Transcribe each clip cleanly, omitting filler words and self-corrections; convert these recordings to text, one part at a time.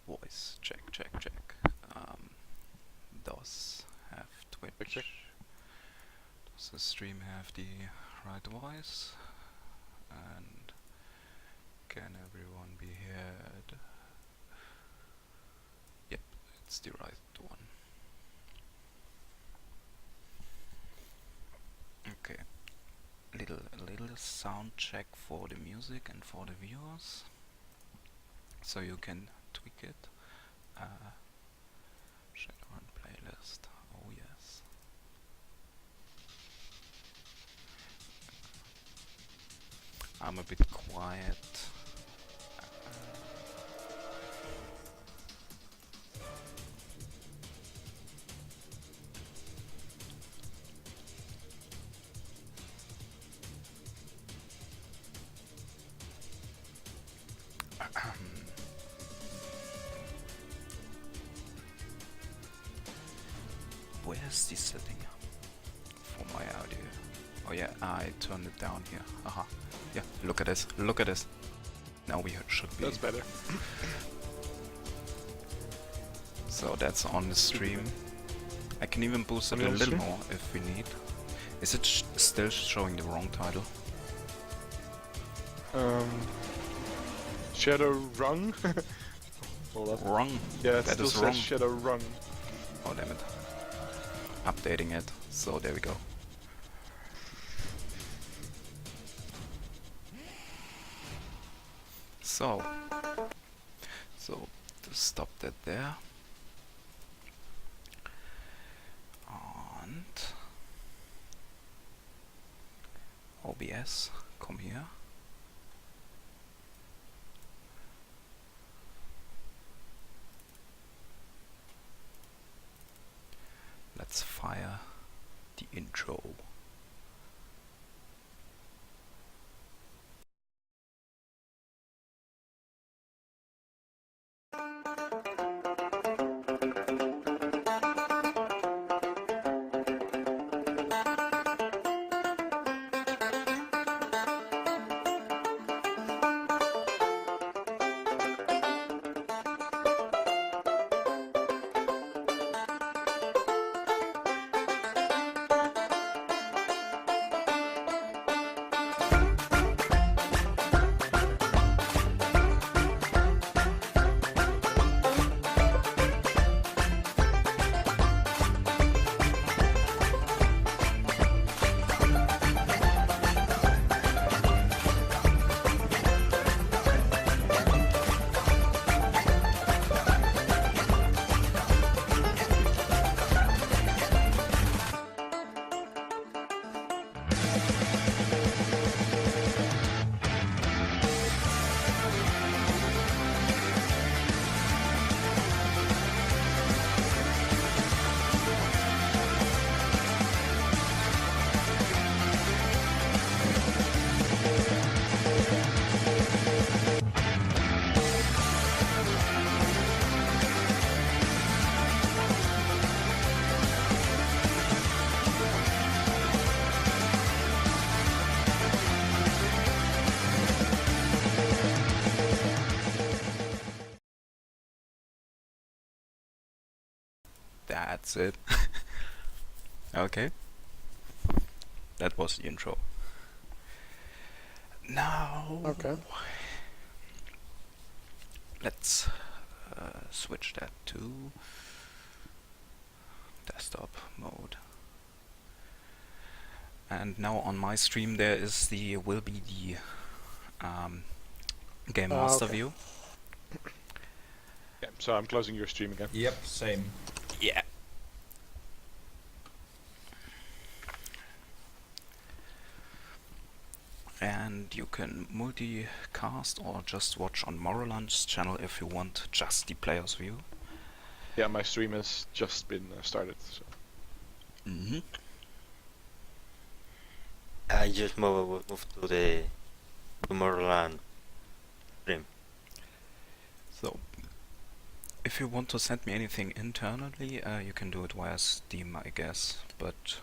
Voice check, check, check. Does have Twitch? Check. Does the stream have the right voice? And can everyone be heard? Yep, it's the right one. Okay, a little sound check for the music and for the viewers, so you can tweak it. Shadowrun playlist. Oh yes. I'm a bit quiet. Where's the setting for my audio? Oh yeah, I turned it down here. Aha. Yeah, look at this. Look at this. Now we should be. That's better. So that's on the stream. I can even boost it a little more if we need. Is it still showing the wrong title? Shadowrun? Wrong? Yeah, it that still is says wrong. Shadowrun. Oh damn it. Updating it. So there we go. So to stop that there. And OBS, come here. Let's fire the intro. That's it. Okay. That was the intro. Now, Okay. let's switch that to desktop mode. And now on my stream there will be the Game Master okay. view. Yeah, so I'm closing your stream again. Yep, same. Yeah. And you can multicast or just watch on Morrowland's channel if you want just the player's view. Yeah, my stream has just been started. So. Mm-hmm. I just moved to the Tomorrowland stream. So, if you want to send me anything internally, you can do it via Steam, I guess. But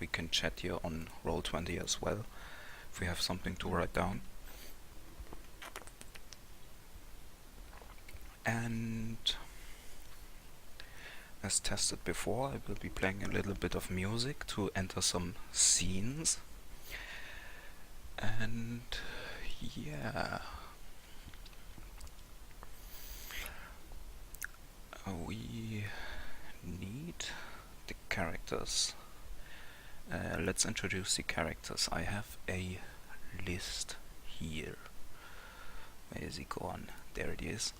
we can chat here on Roll20 as well, if we have something to write down. And as tested before, I will be playing a little bit of music to enter some scenes. And yeah, we need the characters. Let's introduce the characters. I have a list here. Where is he gone? There it is.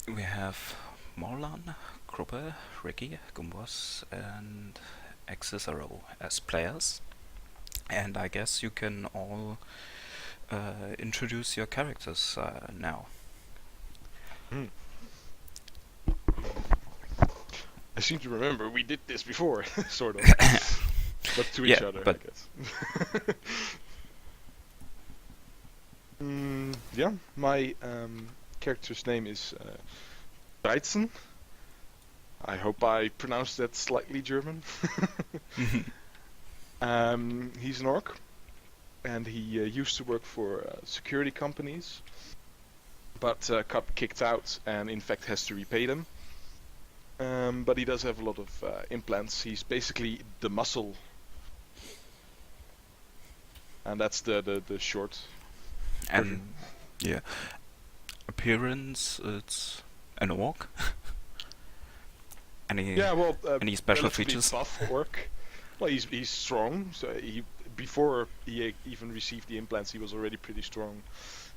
We have Morlan, Gruppe, Ricky, Gumbos, and Accessaro as players. And I guess you can all introduce your characters now. I seem to remember we did this before, sort of. But to Yeah, each other, but- I guess. Yeah, my character's name is Reitzen. I hope I pronounced that slightly German. He's an orc, and he used to work for security companies, but got kicked out and in fact has to repay them. But he does have a lot of implants. He's basically the muscle, and that's the short. And yeah, appearance, it's an orc. Any Yeah, well, any special relatively features? buff orc. Well, he's strong. So before he even received the implants, he was already pretty strong.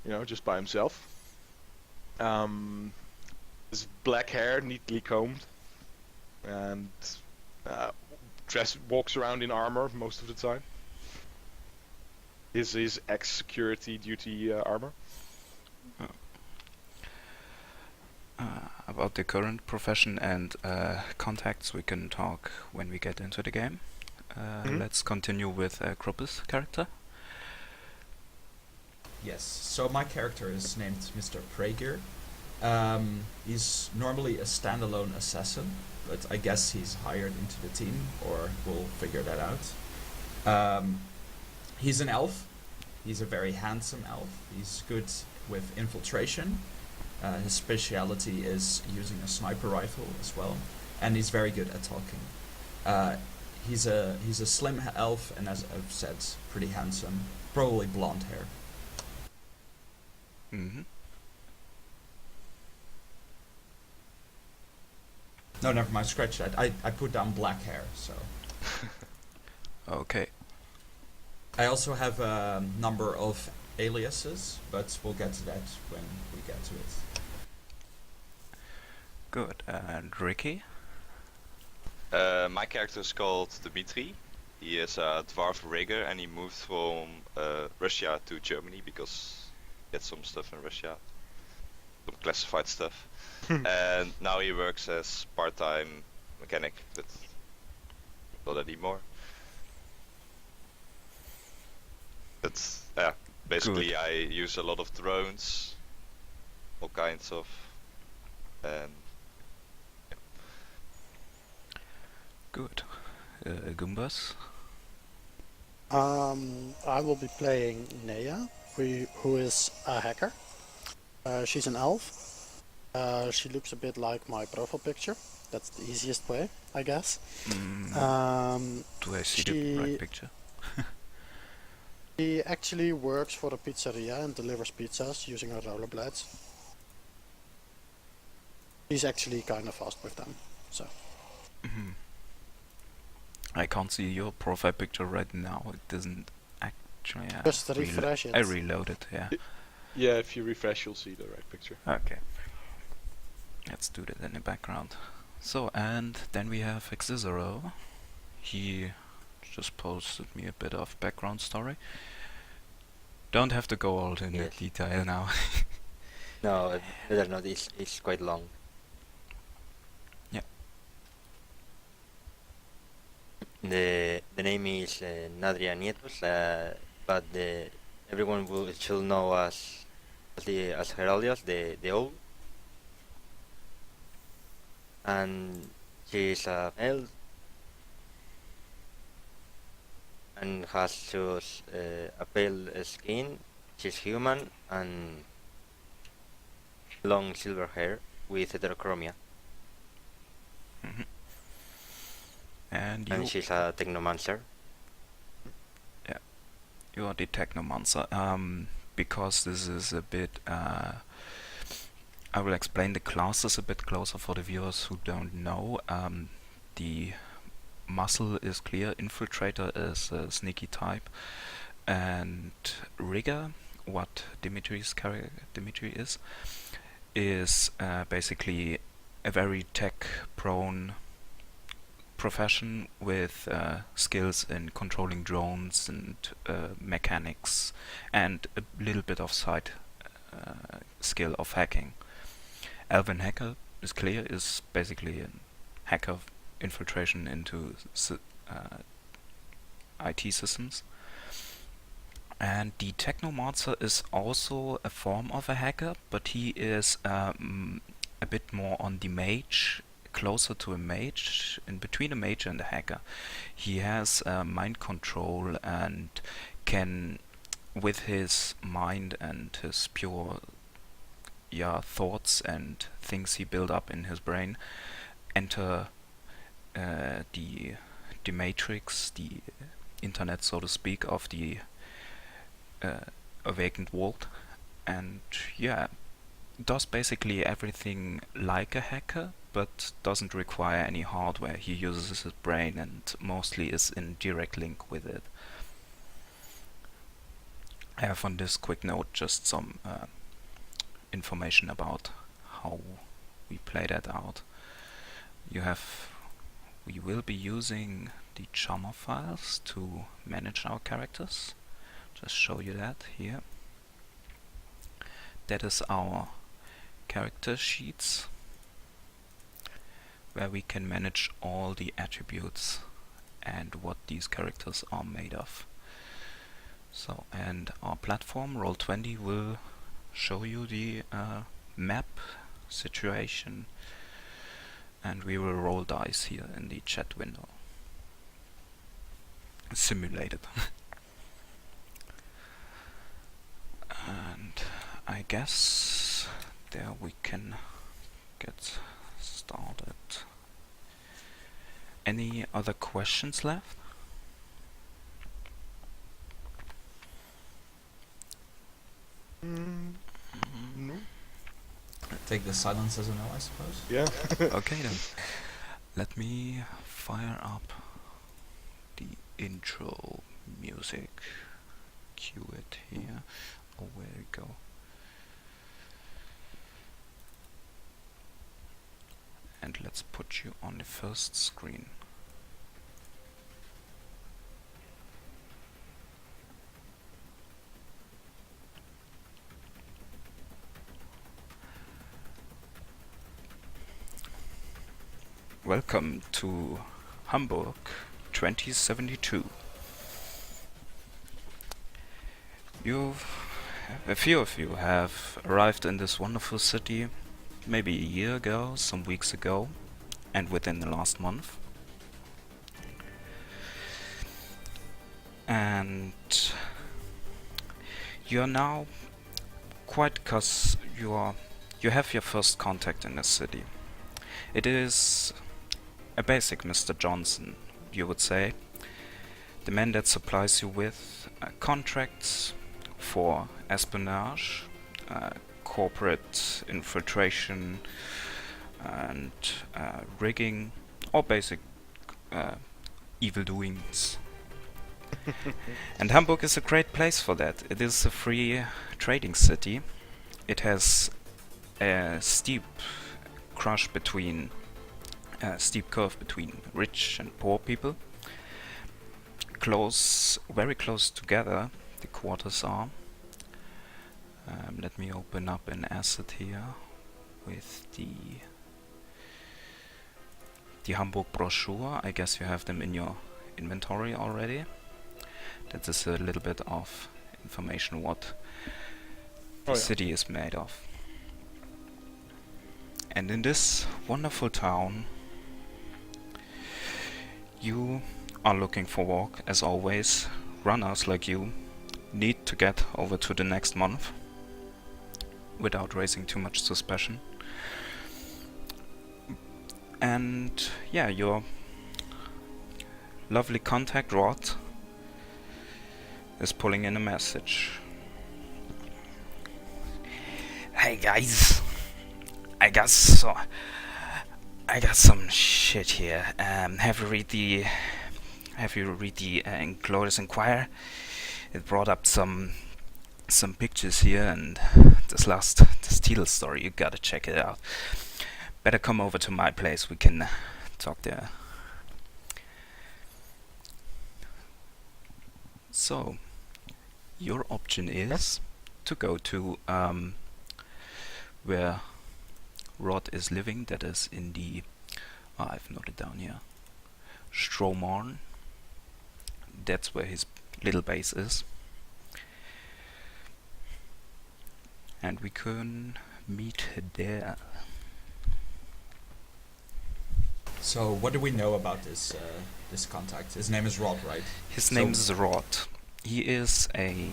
You know, just by himself. His black hair, neatly combed, and walks around in armor most of the time. His ex-security duty armor. About the current profession and contacts, we can talk when we get into the game. Let's continue with Gruppe's character. Yes, so my character is named Mr. Prager. He's normally a standalone assassin, but I guess he's hired into the team, or we'll figure that out. He's an elf. He's a very handsome elf. He's good with infiltration. His speciality is using a sniper rifle as well, and he's very good at talking. He's a slim elf, and as I've said, pretty handsome. Probably blonde hair. Mm-hmm. No, never mind. Scratch that. I put down black hair. So Okay. I also have a number of aliases, but we'll get to that when we get to it. Good. And Ricky? My character is called Dmitri. He is a dwarf rigger and he moved from Russia to Germany because he had some stuff in Russia, some classified stuff. And now he works as part-time mechanic, but not anymore. But yeah, basically Good. I use a lot of drones, all kinds of, and Good. Gumbas? I will be playing Nea, who is a hacker. She's an elf. She looks a bit like my profile picture. That's the easiest way, I guess. Do I see the right picture? She actually works for a pizzeria and delivers pizzas using her rollerblades. She's actually kind of fast with them, so. Mhm. I can't see your profile picture right now. It doesn't actually. Just refresh it. I reloaded. Yeah. Yeah, if you refresh, you'll see the right picture. Okay. Let's do that in the background. So, and then we have Accessaro. He just posted me a bit of background story. Don't have to go all into Yes. detail now. No, better not. It's quite long. Yeah. The name is Nadria Nietos, but everyone should know as Herodias, the old. And she is a male and has just a pale skin. She's human and long silver hair with heterochromia. Mhm. And And you, she's a technomancer. you are the Technomancer. Because this is a bit, I will explain the classes a bit closer for the viewers who don't know. The Muscle is clear, Infiltrator is a sneaky type, and Rigger, what Dimitri is basically a very tech-prone profession with skills in controlling drones and mechanics, and a little bit of side skill of hacking. Alvin Hacker is clear, is basically a hacker infiltration into IT systems. And the Technomancer is also a form of a hacker, but he is a bit more on the mage, closer to a mage, in between a mage and a hacker. He has mind control and can, with his mind and his pure thoughts and things he built up in his brain, enter the matrix, the internet, so to speak, of the awakened world, and does basically everything like a hacker, but doesn't require any hardware. He uses his brain and mostly is in direct link with it. I have on this quick note just some information about how we play that out. We will be using the Chama files to manage our characters. Just show you that here. That is our character sheets, where we can manage all the attributes and what these characters are made of. So, and our platform, Roll20, will show you the map situation, and we will roll dice here in the chat window. Simulated. And I guess there we can get started. Any other questions left? No. Take the silence as a no, I suppose. Yeah. Okay then. Let me fire up the intro music. Cue it here. Oh, where we go. And let's put you on the first screen. Welcome to Hamburg 2072. A few of you have arrived in this wonderful city maybe a year ago, some weeks ago, and within the last month. And you are now quite, cause you have your first contact in this city. It is a basic Mr. Johnson, you would say, the man that supplies you with contracts for espionage, corporate infiltration, and rigging, or basic evil doings. And Hamburg is a great place for that. It is a free trading city. It has a steep curve between rich and poor people. Very close together, the quarters are. Let me open up an asset here with the Hamburg brochure. I guess you have them in your inventory already. That is a little bit of information what the city is made of. And in this wonderful town, you are looking for work, as always. Runners like you need to get over to the next month. without raising too much suspicion. And yeah, your lovely contact Rod is pulling in a message. Hey guys, I got some shit here. Have you read the Glorious Inquirer? It brought up some pictures here, and this title story. You gotta check it out. Better come over to my place. We can talk there. So, your option is to go to where Rod is living. That is in the I've noted down here, Stromarn. That's where his little base is, and we can meet there. So what do we know about this contact? His name is Rod, right? His name is Rod. He is a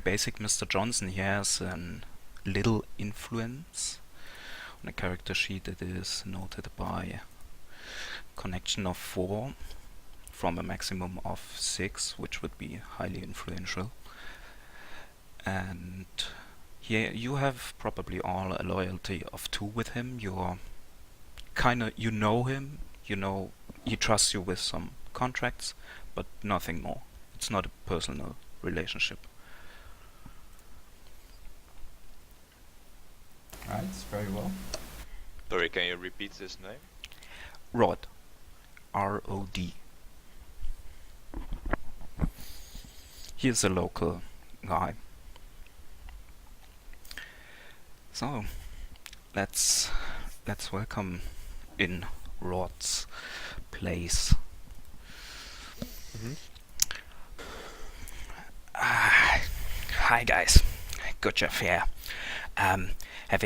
basic Mr. Johnson. He has a little influence on a character sheet that is noted by connection of 4 from a maximum of 6, which would be highly influential. And here you have probably all a loyalty of 2 with him. You're you know him, you know he trusts you with some contracts, but nothing more. It's not a personal relationship. Right, very well. Sorry, can you repeat his name? Rod. R-O-D. He is a local guy. So, let's welcome in Rod's place. Hi guys, good job here. Have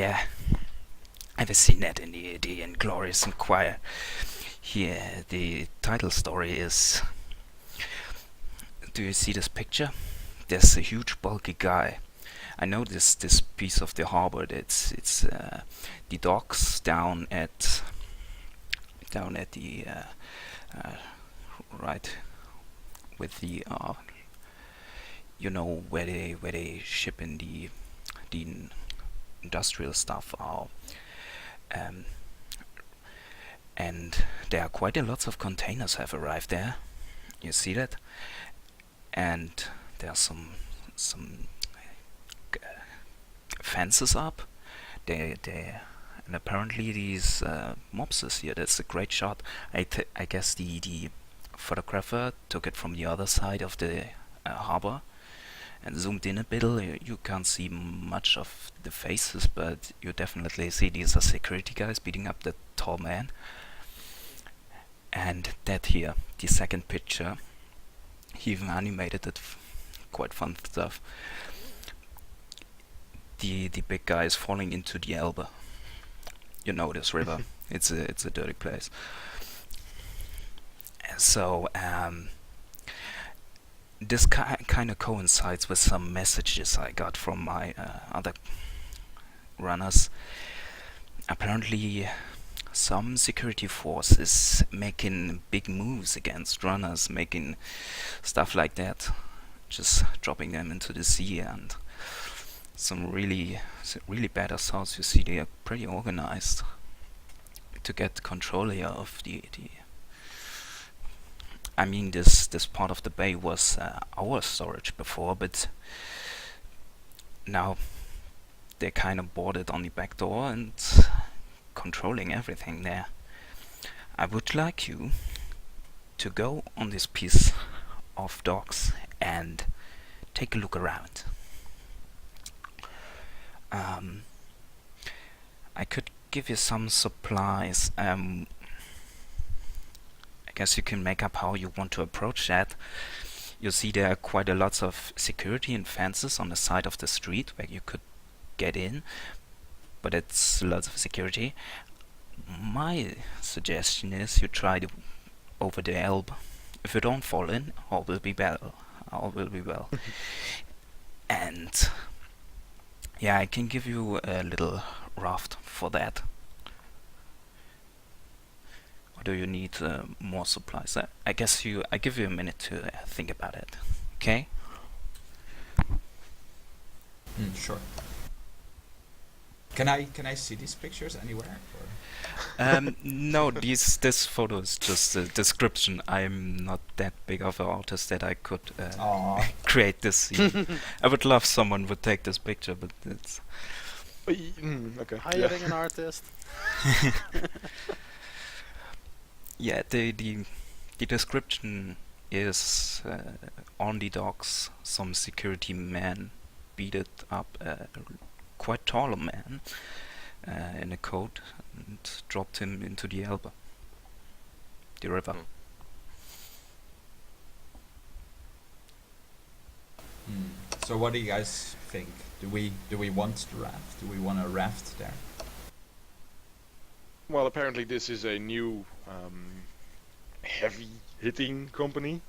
you seen that in the Inglorious Inquirer? Here, the title story is. Do you see this picture? There's a huge bulky guy. I know this piece of the harbor. It's the docks down at the right with the you know where they ship in the industrial stuff are, and there are quite a lots of containers have arrived there. You see that? And there are some fences up. And apparently these mobsters here. That's a great shot. I guess the photographer took it from the other side of the harbor and zoomed in a bit. You can't see much of the faces, but you definitely see these are security guys beating up the tall man. And that here, the second picture, he even animated it. Quite fun stuff. The big guy is falling into the Elbe. You know this river. It's a dirty place. So this kind of coincides with some messages I got from my other runners. Apparently, some security force is making big moves against runners, making stuff like that, just dropping them into the sea, and some really bad assaults. You see, they are pretty organized to get control here of the I mean, this part of the bay was our storage before, but now they kind of bought it on the back door and controlling everything there. I would like you to go on this piece of docks and take a look around. I could give you some supplies. I guess you can make up how you want to approach that. You see there are quite a lots of security and fences on the side of the street where you could get in, but it's lots of security. My suggestion is you try to over the Elbe. If you don't fall in, all will be well. And yeah, I can give you a little raft for that. Or do you need more supplies? I guess I give you a minute to think about it. Okay? Sure. Can I see these pictures anywhere? Or? No, this photo is just a description. I'm not that big of an artist that I could create this scene. I would love someone would take this picture, but it's... Okay. Hiring an artist. Yeah, the description is on the docks, some security man beated up a quite tall man in a coat and dropped him into the Elbe, the river. So what do you guys think? Do we want the raft? Do we want a raft there? Well, apparently this is a new heavy hitting company.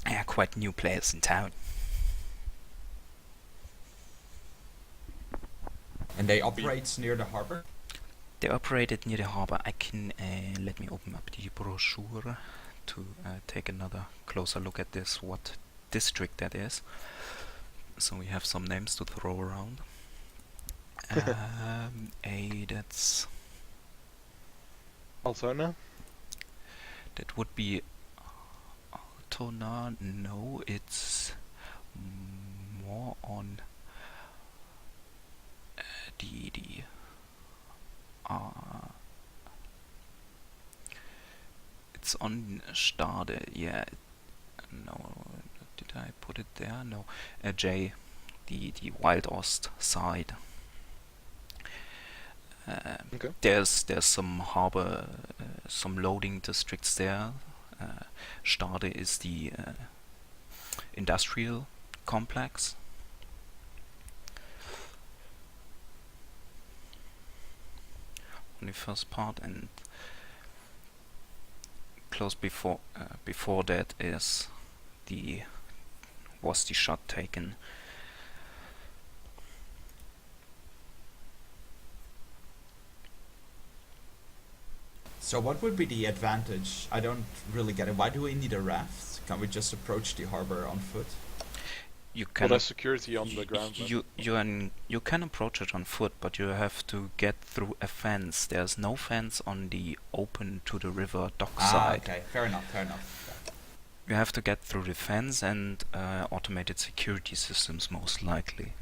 Yeah, quite new players in town. And they operate near the harbor? They operated near the harbor. I can let me open up the brochure to take another closer look at this, what district that is. So we have some names to throw around. That's... Altona? That would be Altona. No, it's more on it's on Stade. Yeah. No, did I put it there? No. J, the Wild Ost side. Okay. There's some harbor, some loading districts there. Stade is the industrial complex. On the first part, and close before that was the shot taken. So what would be the advantage? I don't really get it. Why do we need a raft? Can't we just approach the harbor on foot? You Well, can there's security on the ground. you can approach it on foot, but you have to get through a fence. There's no fence on the open to the river dock side. Okay, fair enough. Yeah. You have to get through the fence and automated security systems, most likely.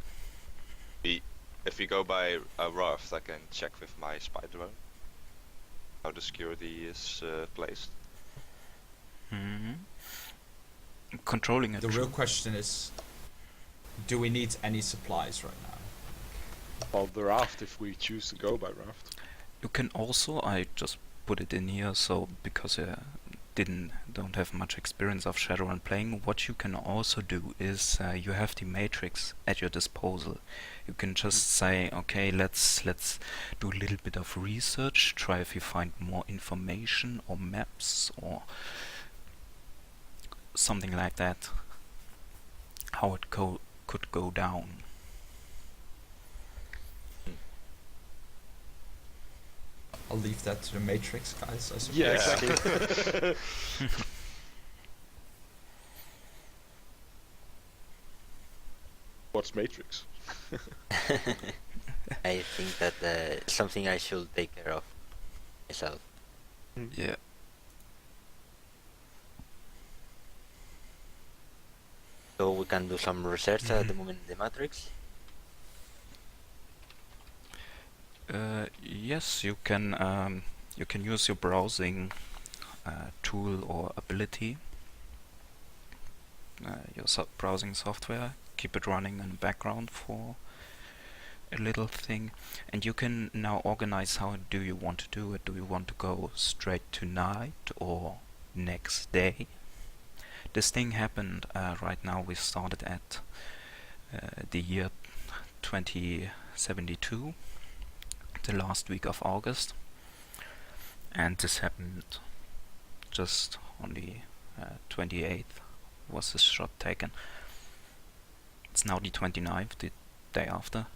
If we go by a raft, I can check with my spy drone how the security is placed. Controlling it. The real question is, do we need any supplies right now? Well, the raft, if we choose to go by raft. You can also, I just put it in here, so because don't have much experience of Shadowrun playing, what you can also do is you have the matrix at your disposal. You can just say, okay, let's do a little bit of research, try if you find more information or maps or something like that, how it could go down. I'll leave that to the Matrix guys, I suppose. Yeah, exactly. What's Matrix? I think that something I should take care of myself. Yeah. So we can do some research at the moment in the Matrix. Yes, you can use your browsing tool or ability, your browsing software, keep it running in the background for a little thing, and you can now organize how do you want to do it. Do you want to go straight tonight or next day? This thing happened right now. We started at the year 2072, the last week of August, and this happened just on the 28th was this shot taken. It's now the 29th, the day after.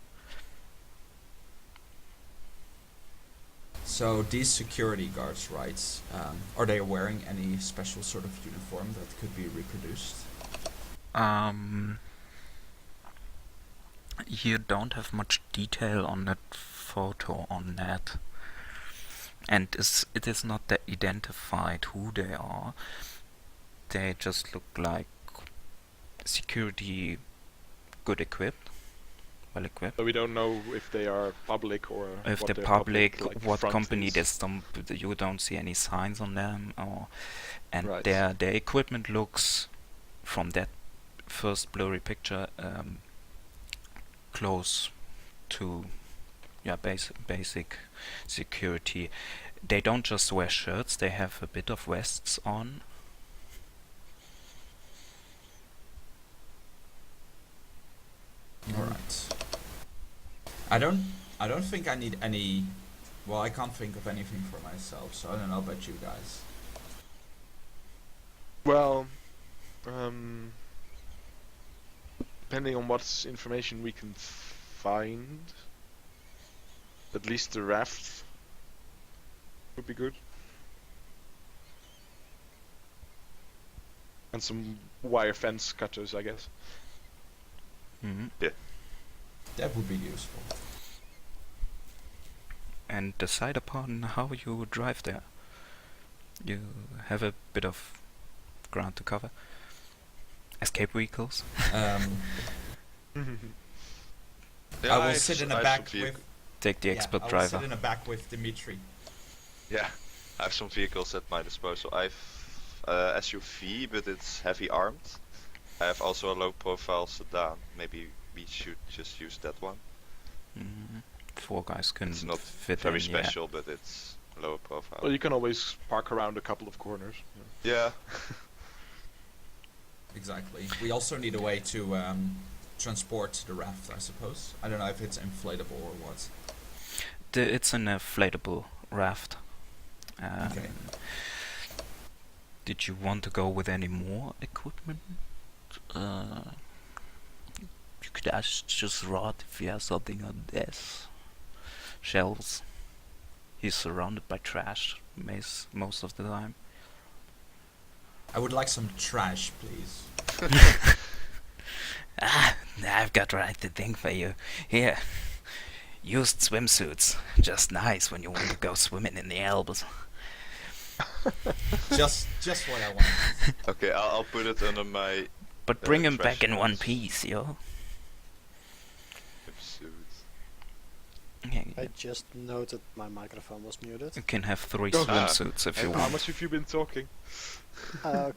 So these security guards, right? Are they wearing any special sort of uniform that could be reproduced? You don't have much detail on that photo on net, and it is not that identified who they are. They just look like security good equipped, well equipped. So we don't know if they are public or If what they're their public, like, what front company is. they stump, you don't see any signs on them, and Right. their equipment looks, from that first blurry picture, close to basic security. They don't just wear shirts; they have a bit of vests on. Alright. I don't think I need any. Well, I can't think of anything for myself, so I don't know about you guys. Well, depending on what information we can find, at least the raft would be good. And some wire fence cutters, I guess. Mhm. That would be useful. And decide upon how you drive there. You have a bit of ground to cover. Escape vehicles. Yeah, I will have sit in I the have back some with. Take the Yeah, expert I will driver. sit in the back with Dimitri. Yeah, I have some vehicles at my disposal. I've SUV, but it's heavy armed. I have also a low profile sedan. Maybe we should just use that one. Mhm. 4 guys can It's not fit very in, special, but it's lower profile. Well, you can always park around a couple of corners. Yeah. Exactly. We also need a way to transport the raft, I suppose. I don't know if it's inflatable or what. It's an inflatable raft. Okay. Did you want to go with any more equipment? You could ask just Rod if he has something on this. Shelves. He's surrounded by trash most of the time. I would like some trash, please. I've got right the thing for you. Here. Used swimsuits. Just nice when you want to go swimming in the Alps. just what I want. Okay, I'll put it under my But bring him trash back in one cans. piece, yo. suit. Yeah, I just noted my microphone was muted. you can have 3 Oh, swimsuits if you And how want. much have you been talking?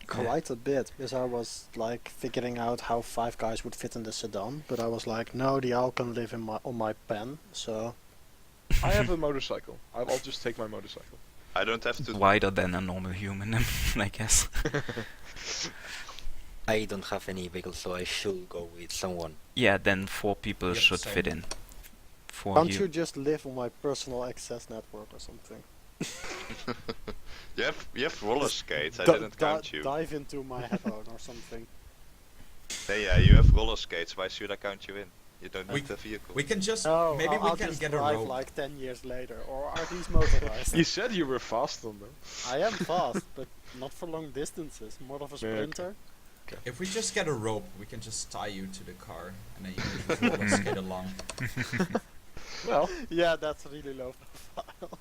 Quite a bit, because I was like figuring out how 5 guys would fit in the sedan, but I was like, no, the owl can live in on my pen, so I have a motorcycle. I'll just take my motorcycle. I don't have to. Wider than a normal human, I guess. I don't have any vehicle, so I should go with someone. Yeah, then 4 people Yep, should same. fit in. For can't you. you just live on my personal access network or something? You have roller skates. I Di- didn't count you. Dive into my headphone or something. Yeah, you have roller skates. Why should I count you in? You don't We- have the vehicle. We can just No, maybe I'll we can just get a drive rope. like 10 years later, or are these motorized? You said you were fast on them. I am fast, but not for long distances, more of a Yeah, okay. sprinter. If we just get a rope, we can just tie you to the car, and then you can just roller skate along. Well, Yeah, that's really low profile.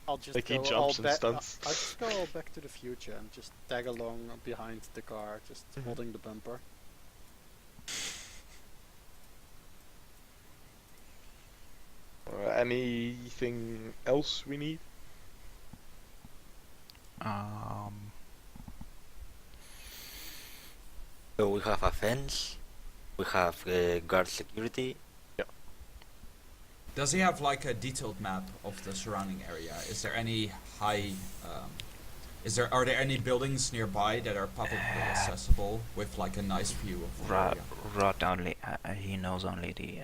I'll just Making go jumps all and back. stunts. I'll just go all back to the future and just tag along behind the car, just Mhm. holding the bumper. anything else we need? So we have a fence, we have guard security. Does he have like a detailed map of the surrounding area? Is there any high? Are there any buildings nearby that are publicly accessible with like a nice view of the area? Rod only, he knows only the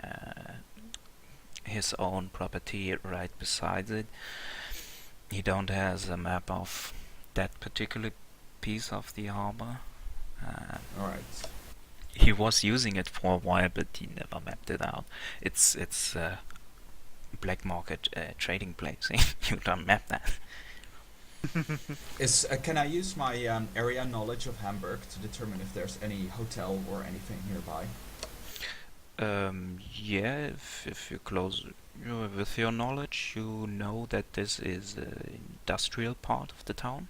his own property right beside it. He don't has a map of that particular piece of the harbor. Alright. He was using it for a while, but he never mapped it out. It's black market trading place. You don't map that. Can I use my area knowledge of Hamburg to determine if there's any hotel or anything nearby? Yeah, if you close with your knowledge, you know that this is an industrial part of the town,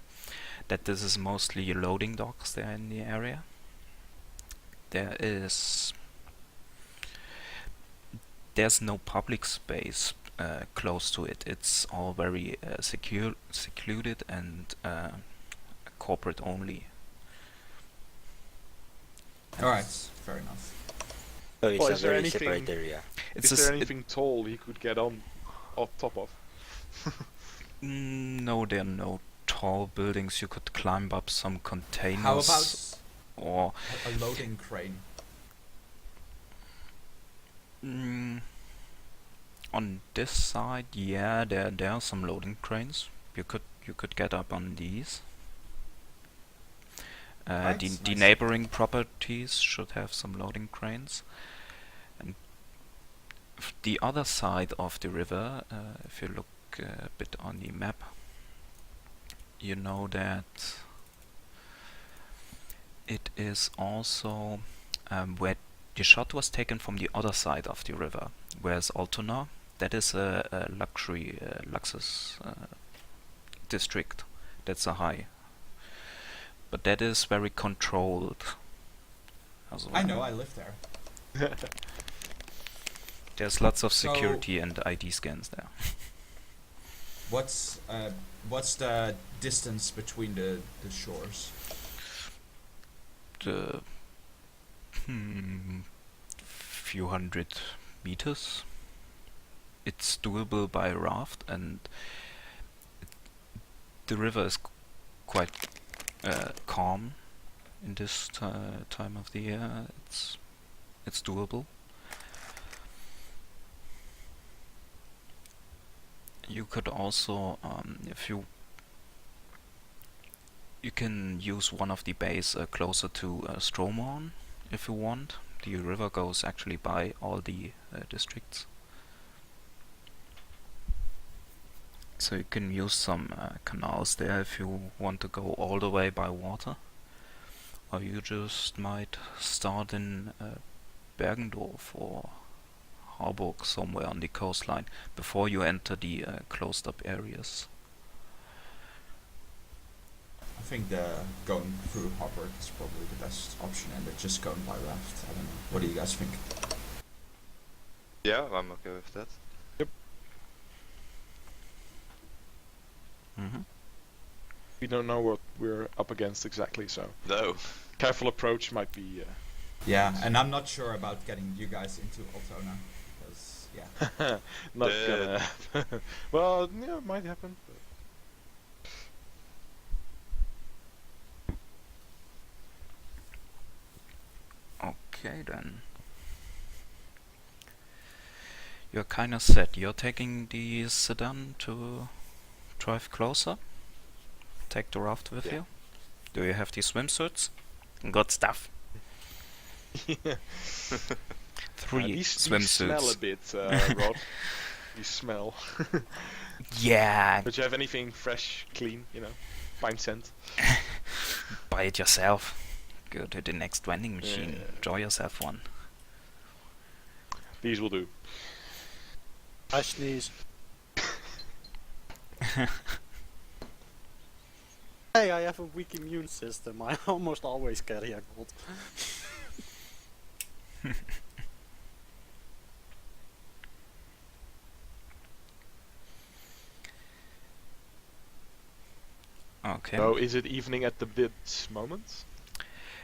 that this is mostly loading docks there in the area. There's no public space close to it. It's all very secluded and corporate only. Alright, fair enough. So it's Well, a is there very anything- separate area. It's Is there anything tall he could get on top of? No, there are no tall buildings. You could climb up some containers. How about or a loading crane? on this side, yeah, there are some loading cranes. You could get up on these. Right, The nice. neighboring properties should have some loading cranes. And the other side of the river, if you look a bit on the map, you know that it is also where the shot was taken from the other side of the river, whereas Altona, that is a Luxus district. That's a high. But that is very controlled. I know, I live there. There's lots of So- security and ID scans there. What's the distance between the shores? The few hundred meters. It's doable by raft, and the river is quite calm in this time of the year. It's doable. You could also, if you can use one of the bays closer to Stromon if you want. The river goes actually by all the districts. So you can use some canals there if you want to go all the way by water. Or you just might start in Bergendorf or Harburg, somewhere on the coastline, before you enter the closed up areas. I think the going through Hamburg is probably the best option, and just going by raft. I don't know. What do you guys think? Yeah, I'm okay with that. Mm-hmm. We don't know what we're up against exactly, so No. careful approach might be. Yeah, and I'm not sure about getting you guys into Altona, because yeah. Not gonna. Well, yeah, it might happen. Okay then. You're kinda set. You're taking the sedan to drive closer? Take the raft with Yeah. you? Do you have the swimsuits? Good stuff. Yeah. 3 These smell a swimsuits. bit, Rod. These smell. Yeah, But you have anything fresh, clean, pine scent? buy it yourself. Go to the next vending machine. Yeah. Enjoy yourself one. These will do. I sneeze. Hey, I have a weak immune system. I almost always carry a cold. Okay. So is it evening at this moment?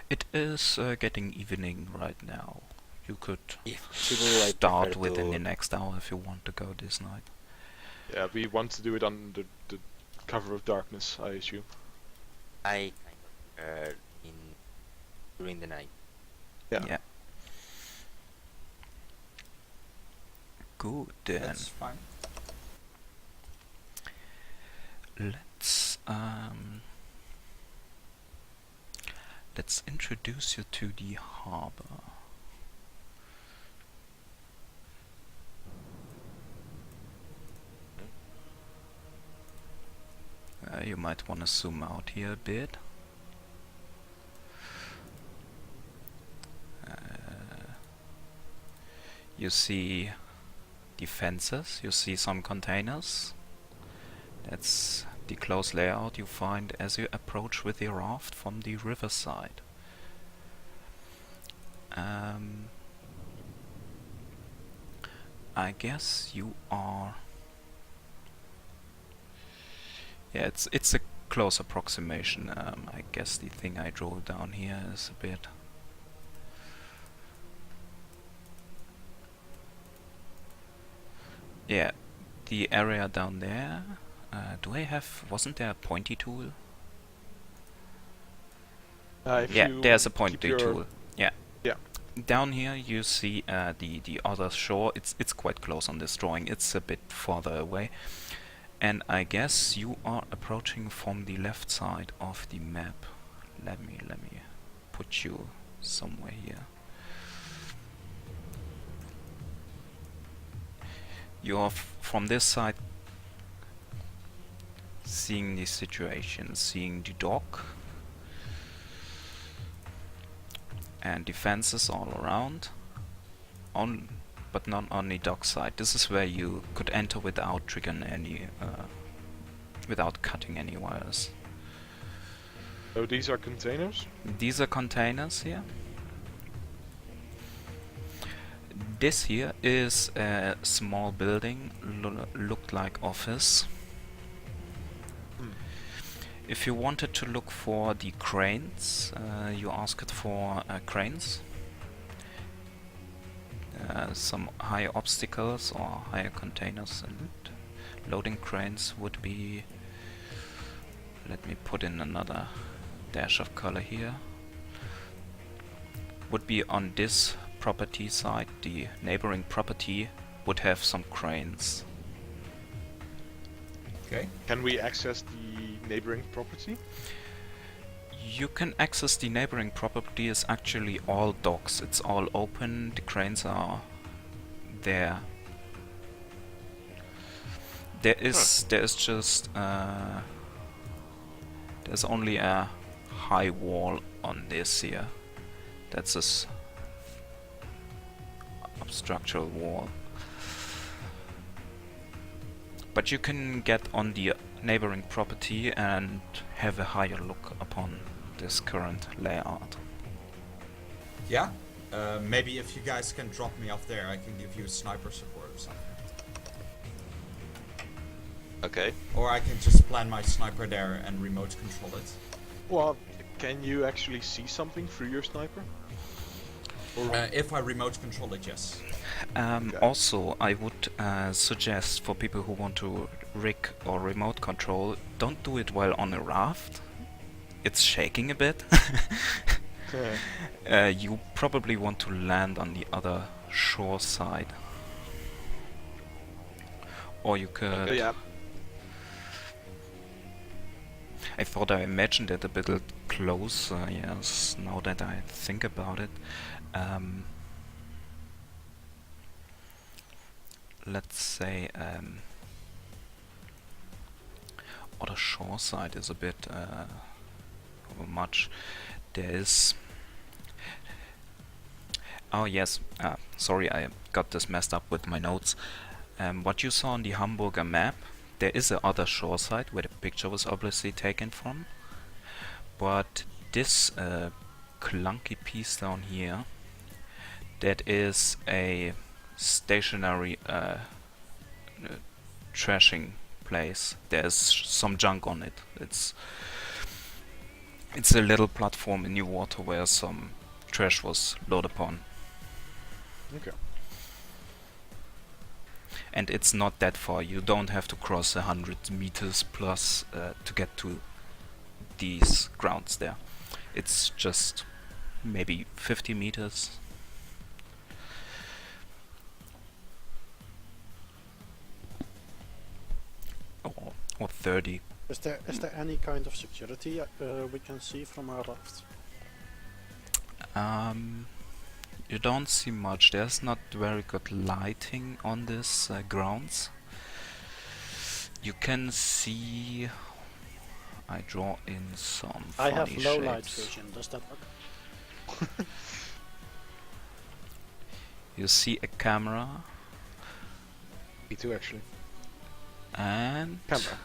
It is getting evening right now. You could If possible, I start prefer within the to- next hour if you want to go this night. Yeah, we want to do it under the cover of darkness, I assume. I kind of during the night. Yeah. Good then. That's fine. Let's let's introduce you to the harbor. You might want to zoom out here a bit. You see defenses, you see some containers. That's the close layout you find as you approach with the raft from the riverside. I guess you are... Yeah, it's a close approximation. I guess the thing I drew down here is a bit... Yeah, the area down there. Wasn't there a pointy tool? Yeah, there's a pointy tool. Yeah. Yeah. Down here you see the other shore. It's quite close on this drawing. It's a bit farther away. And I guess you are approaching from the left side of the map. Let me put you somewhere here. You are from this side seeing the situation, seeing the dock and defenses all around, but not on the dock side. This is where you could enter without triggering any, without cutting any wires. So these are containers? These are containers here. This here is a small building, looked like office. If you wanted to look for the cranes, you asked for cranes. Some higher obstacles or higher containers, and loading cranes would be... Let me put in another dash of color here. Would be on this property side. The neighboring property would have some cranes. Okay. Can we access the neighboring property? You can access the neighboring property. Is actually all docks. It's all open. The cranes are there. There's just there's only a high wall on this here. That's a structural wall. But you can get on the neighboring property and have a higher look upon this current layout. Yeah. Maybe if you guys can drop me off there, I can give you sniper support or something. Okay. Or I can just plan my sniper there and remote control it. Well, can you actually see something through your sniper? Or If I remote control it, yes. Okay. Also, I would suggest for people who want to rig or remote control, don't do it while on a raft. It's shaking a bit. You probably want to land on the other shore side. Or you could... yeah. I thought I imagined it a bit closer, yes, now that I think about it. Let's say other shore side is a bit much. There is... Oh yes, sorry, I got this messed up with my notes. What you saw on the Hamburger map, there is a other shore side where the picture was obviously taken from, but this clunky piece down here, that is a stationary trashing place. There's some junk on it. It's a little platform in the water where some trash was loaded upon. Okay. And it's not that far. You don't have to cross 100 meters plus to get to these grounds there. It's just maybe 50 meters. Or 30. Is there any kind of security we can see from our raft? You don't see much. There's not very good lighting on this grounds. You can see. I draw in some I funny have low light shapes. vision. Does that work? You see a camera Me too, actually. and Camera.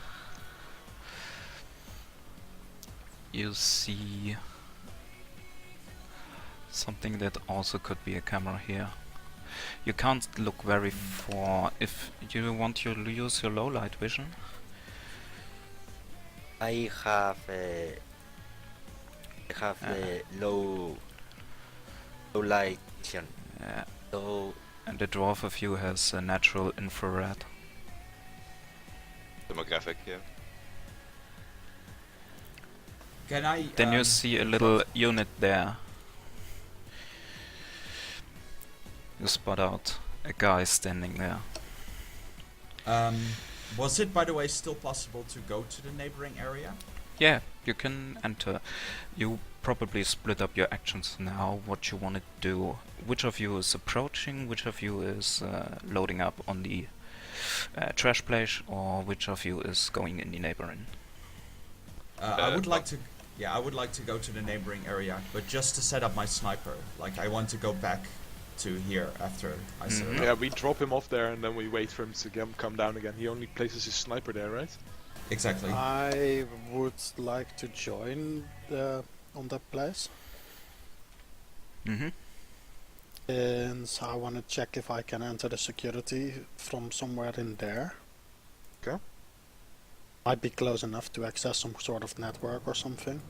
you see something that also could be a camera here. You can't look very far. If you want to use your low light vision, I have the low light vision. So and the dwarf of you has a natural infrared. Demographic, yeah. Can I? Then you see a little unit there. You spot out a guy standing there. Was it, by the way, still possible to go to the neighboring area? Yeah, you can enter. You probably split up your actions now, what you want to do. Which of you is approaching, which of you is loading up on the trash place, or which of you is going in the neighboring? I would like to. Yeah, I would like to go to the neighboring area, but just to set up my sniper. Like, I want to go back to here after I set it up. Yeah, we drop him off there and then we wait for him to come down again. He only places his sniper there, right? Exactly. I would like to join on that place. Mm-hmm. And so I want to check if I can enter the security from somewhere in there. Okay. Might be close enough to access some sort of network or something.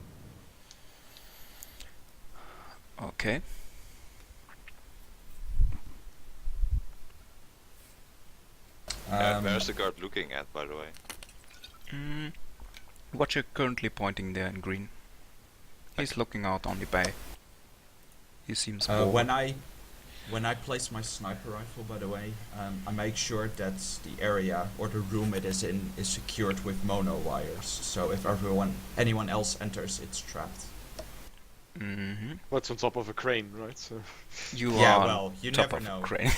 Okay. Where's the guard looking at, by the way? What you're currently pointing there in green. He's looking out on the bay. He seems bored. When I place my sniper rifle, by the way, I make sure that the area or the room it is in is secured with mono wires. So if anyone else enters, it's trapped. Mm-hmm. What's on top of a crane, right? So You Yeah, are well, you top never of know. a crane.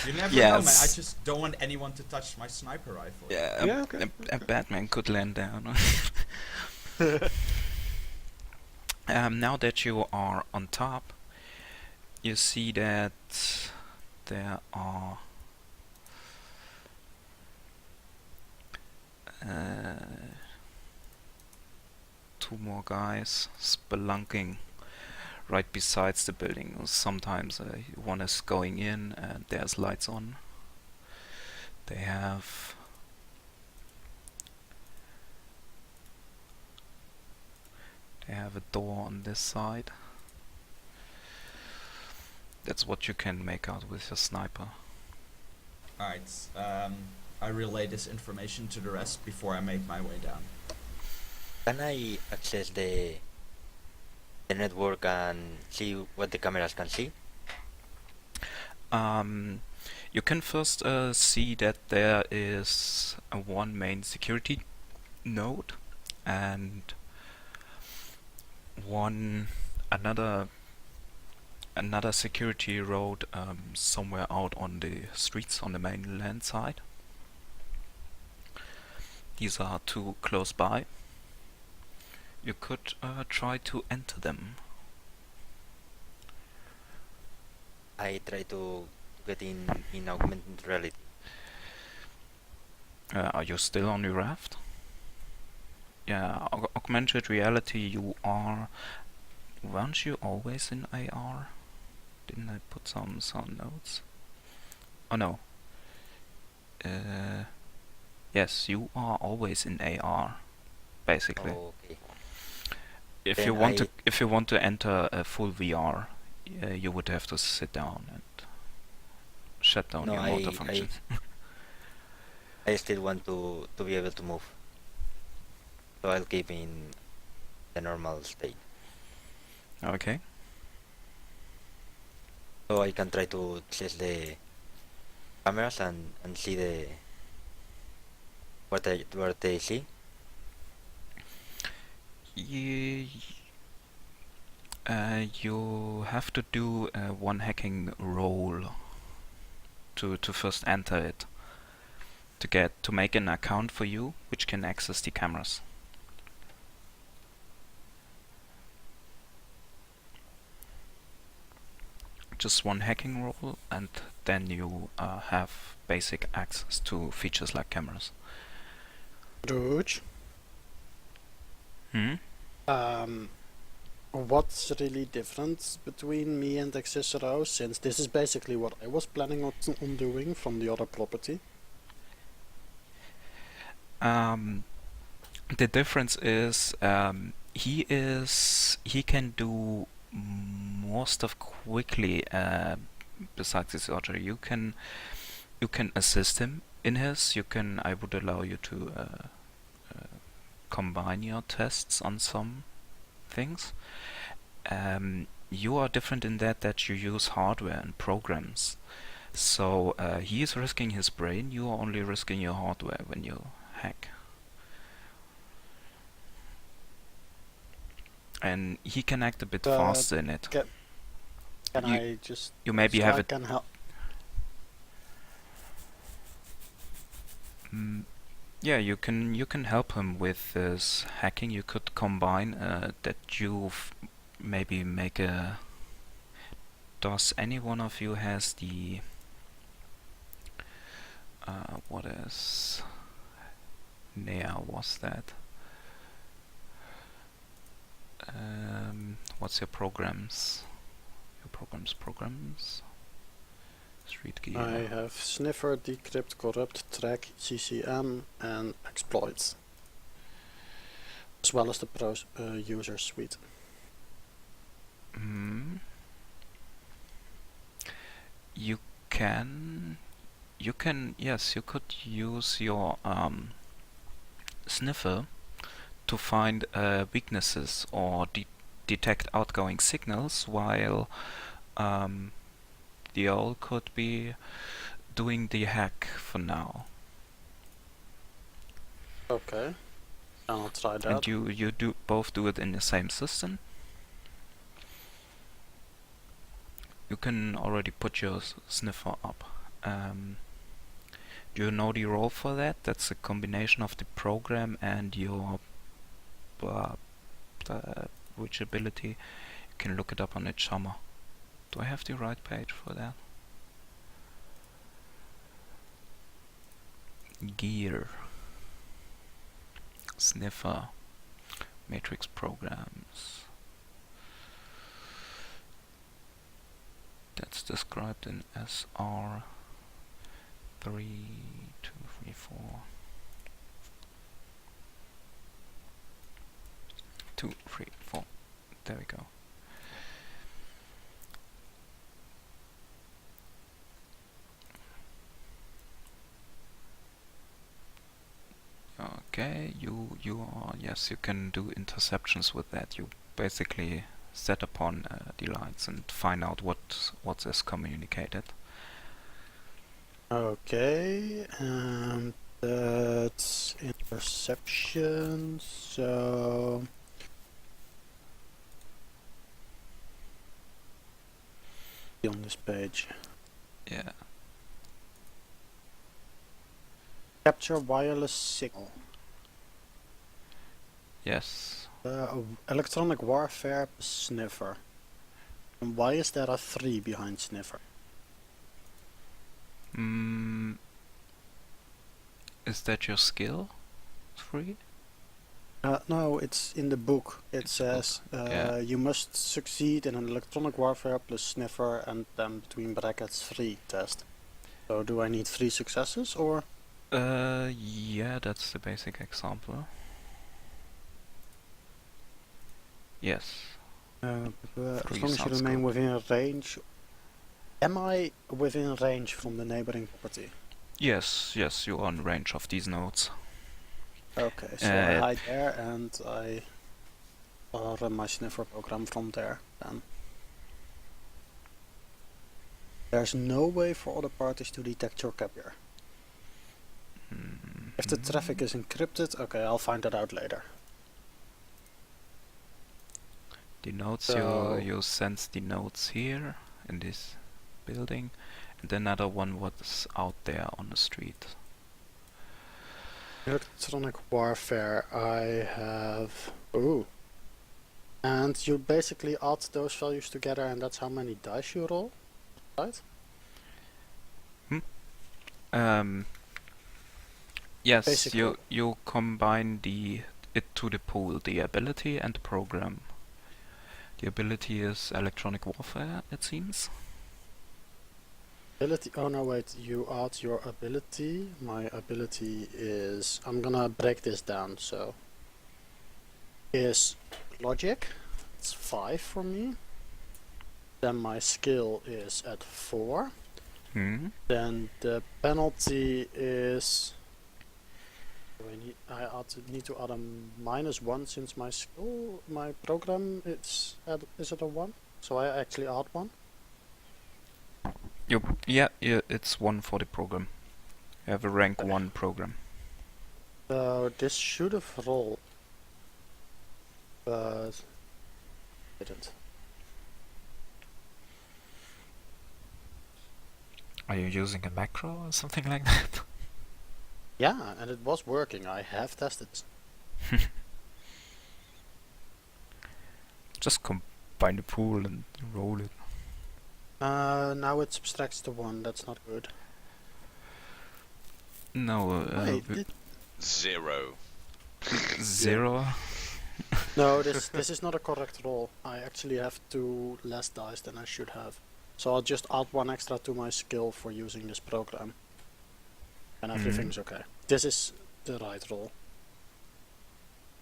You never know, man. I Yes. just don't want anyone to touch my sniper rifle. Yeah, Yeah, okay. a Batman could land down. Now that you are on top, you see that there are two more guys spelunking right besides the building. Sometimes one is going in and there's lights on. They have a door on this side. That's what you can make out with your sniper. Alright, I relay this information to the rest before I make my way down. can I access the network and see what the cameras can see? You can first see that there is one main security node and another security road somewhere out on the streets on the mainland side. These are two close by. You could try to enter them. I try to get in augmented reality. Are you still on your raft? Yeah, augmented reality you are. Weren't you always in AR? Didn't I put some notes? Oh no. Yes, you are always in AR, basically. Oh, okay. If Then you want to enter a full VR, you would have to sit down and shut down No, your motor functions. I still want to be able to move. So I'll keep in the normal state. Okay. So I can try to access the cameras and see what they see. You have to do one hacking role to first enter it, to make an account for you which can access the cameras. Just one hacking role, and then you have basic access to features like cameras. Doge. What's really different between me and Xisero, since this is basically what I was planning on doing from the other property? The difference is he can do more stuff quickly. Besides this order, you can assist him in his. I would allow you to combine your tests on some things. You are different in that you use hardware and programs. So he is risking his brain. You are only risking your hardware when you hack. And he can act a bit faster in it. Can I just... You maybe so have I it... can help. Yeah, you can help him with this hacking. You could combine that you maybe make a... Does any one of you has the... what is... Nea was that? What's your programs? Programs? Street gear. I have Sniffer, Decrypt, Corrupt, Track, CCM, and Exploits, as well as the user suite. You can, yes, you could use your Sniffer to find weaknesses or detect outgoing signals, while the owl could be doing the hack for now. Okay, I'll try that. And you both do it in the same system. You can already put your sniffer up. Do you know the role for that? That's a combination of the program and your which ability. You can look it up on the Chummer. Do I have the right page for that? Gear, sniffer, matrix programs. That's described in SR 3234. 2, 3, 4. There we go. Okay, you are, yes, you can do interceptions with that. You basically set upon the lines and find out what is communicated. Okay, and that's interception, so... on this page. Yeah. Capture wireless signal. Yes. Electronic warfare sniffer. And why is there a 3 behind sniffer? Is that your skill? 3? No, it's in the book. It says you must succeed in an electronic warfare plus sniffer and then between brackets 3 test. So do I need 3 successes or? Yeah, that's the basic example. Yes. As long as you sounds remain good. within range. Am I within range from the neighboring property? Yes, you are in range of these nodes. Okay, so I hide there and I run my sniffer program from there then. There's no way for other parties to detect your capture. If the traffic is encrypted, okay, I'll find that out later. The nodes, So- you sense the nodes here in this building, and another one was out there on the street. Electronic warfare, I have... Ooh. And you basically add those values together and that's how many dice you roll, right? Yes, Basically. you combine it to the pool, the ability and the program. The ability is electronic warfare, it seems. Ability, oh no wait, you add your ability. My ability is, I'm gonna break this down, so. Is logic, it's 5 for me. Then my skill is at 4. Hmm. Then the penalty is... need to add a -1 since my skill, my program is at a 1. So I actually add 1. Yeah, it's 1 for the program. You have a rank 1 program. So this should have rolled, but didn't. Are you using a macro or something like that? Yeah, and it was working. I have tested. Just combine the pool and roll it. Now it subtracts to 1. That's not good. No, Wait, 0. 0. no, this is not a correct roll. I actually have 2 less dice than I should have. So I'll just add 1 extra to my skill for using this program. And everything's okay. This is the right roll.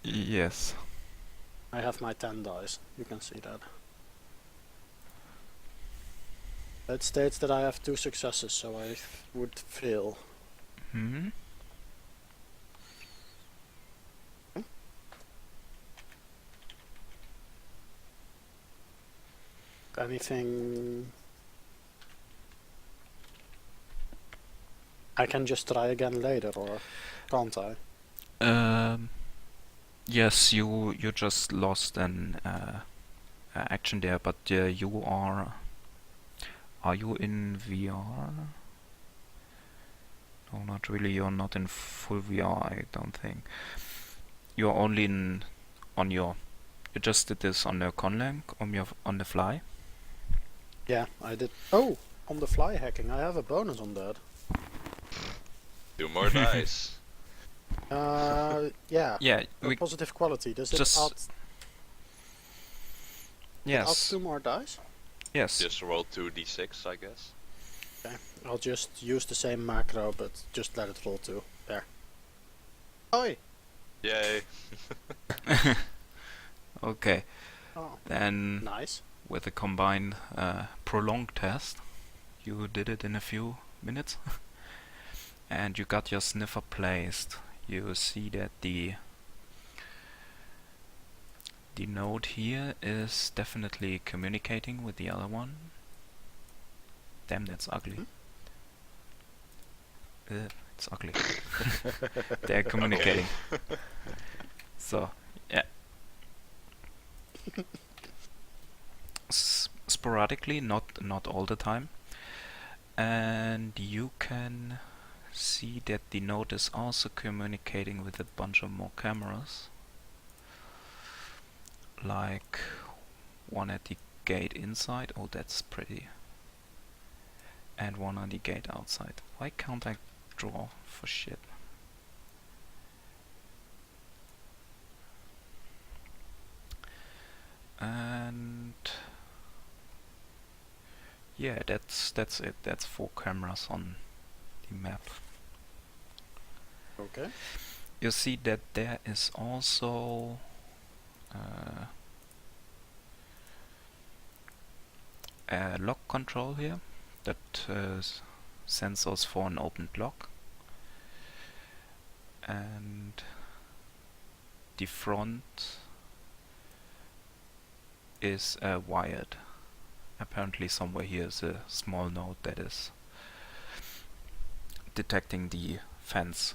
Yes. I have my 10 dice. You can see that. It states that I have 2 successes, so I would fail. Hmm. Anything... I can just try again later, or can't I? Yes, you just lost an action there, but you are you in VR? No, not really. You're not in full VR, I don't think. You're only on your. You just did this on the conlang, on the fly. Yeah, I did. Oh, on the fly hacking, I have a bonus on that. 2 more dice. Yeah. Yeah, A positive quality. Does it just- add? It adds yes, 2 more dice? yes. Just roll 2d6, I guess. I'll just use the same macro, but just let it roll 2. There. Oi! Yay. Okay, Oh, then nice. with a combined prolonged test, you did it in a few minutes, and you got your sniffer placed. You see that the node here is definitely communicating with the other one. Damn, that's ugly. It's ugly. They're communicating. So, yeah. Sporadically, not all the time. And you can see that the node is also communicating with a bunch of more cameras. Like one at the gate inside. Oh, that's pretty. And one on the gate outside. Why can't I draw for shit? And yeah, that's it. That's 4 cameras on the map. Okay. You see that there is also a lock control here that sends us for an opened lock, and the front is wired. Apparently somewhere here is a small node that is detecting the fence,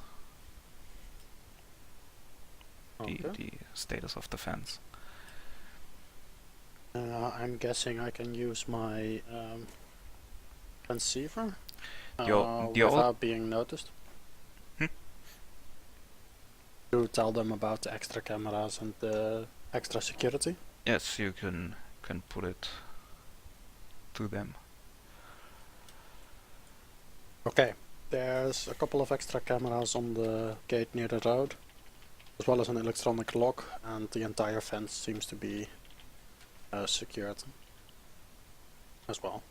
Okay. the status of the fence. I'm guessing I can use my transceiver The without being noticed. Hmm? To tell them about the extra cameras and the extra security. Yes, you can put it to them. Okay, there's a couple of extra cameras on the gate near the road, as well as an electronic lock, and the entire fence seems to be secured as well.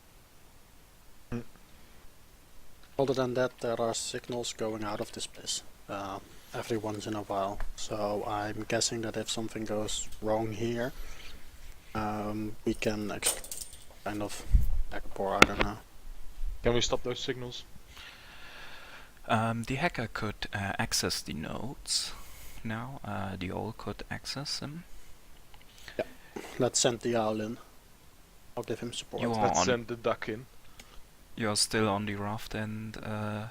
Other than that, there are signals going out of this place every once in a while, so I'm guessing that if something goes wrong here, we can kind of or I don't know. Can we stop those signals? The hacker could access the nodes now. The owl could access them. Let's send the owl in. I'll give him support. You are Let's on. send the duck in. You're still on the raft and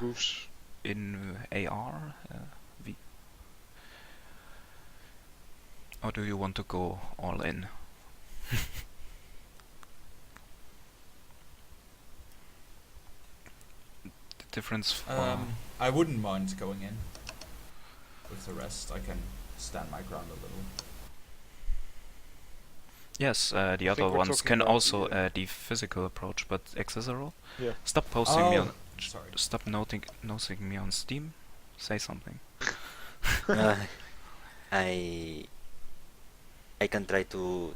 Roofs. in AR. V. Or do you want to go all in? The difference for I wouldn't mind going in. With the rest, I can stand my ground a little. yes, the think other we're ones talking can about also the, the physical approach, but accessible. Yeah. Stop posting me on. Sorry. Stop noting me on Steam. Say something. I can try to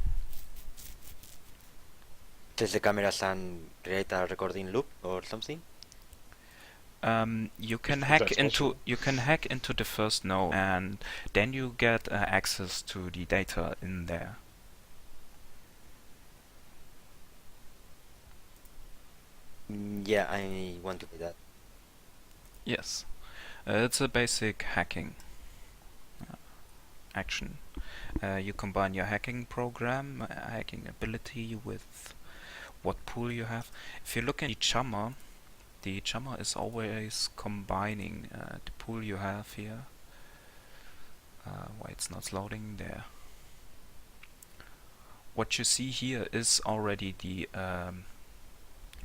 test the cameras and create a recording loop or something. You can If hack that's possible. into the first node, and then you get access to the data in there. Yeah, I want to do that. Yes, it's a basic hacking action. You combine your hacking program, hacking ability with what pool you have. If you look at the chummer is always combining the pool you have here. Why it's not loading there. What you see here is already the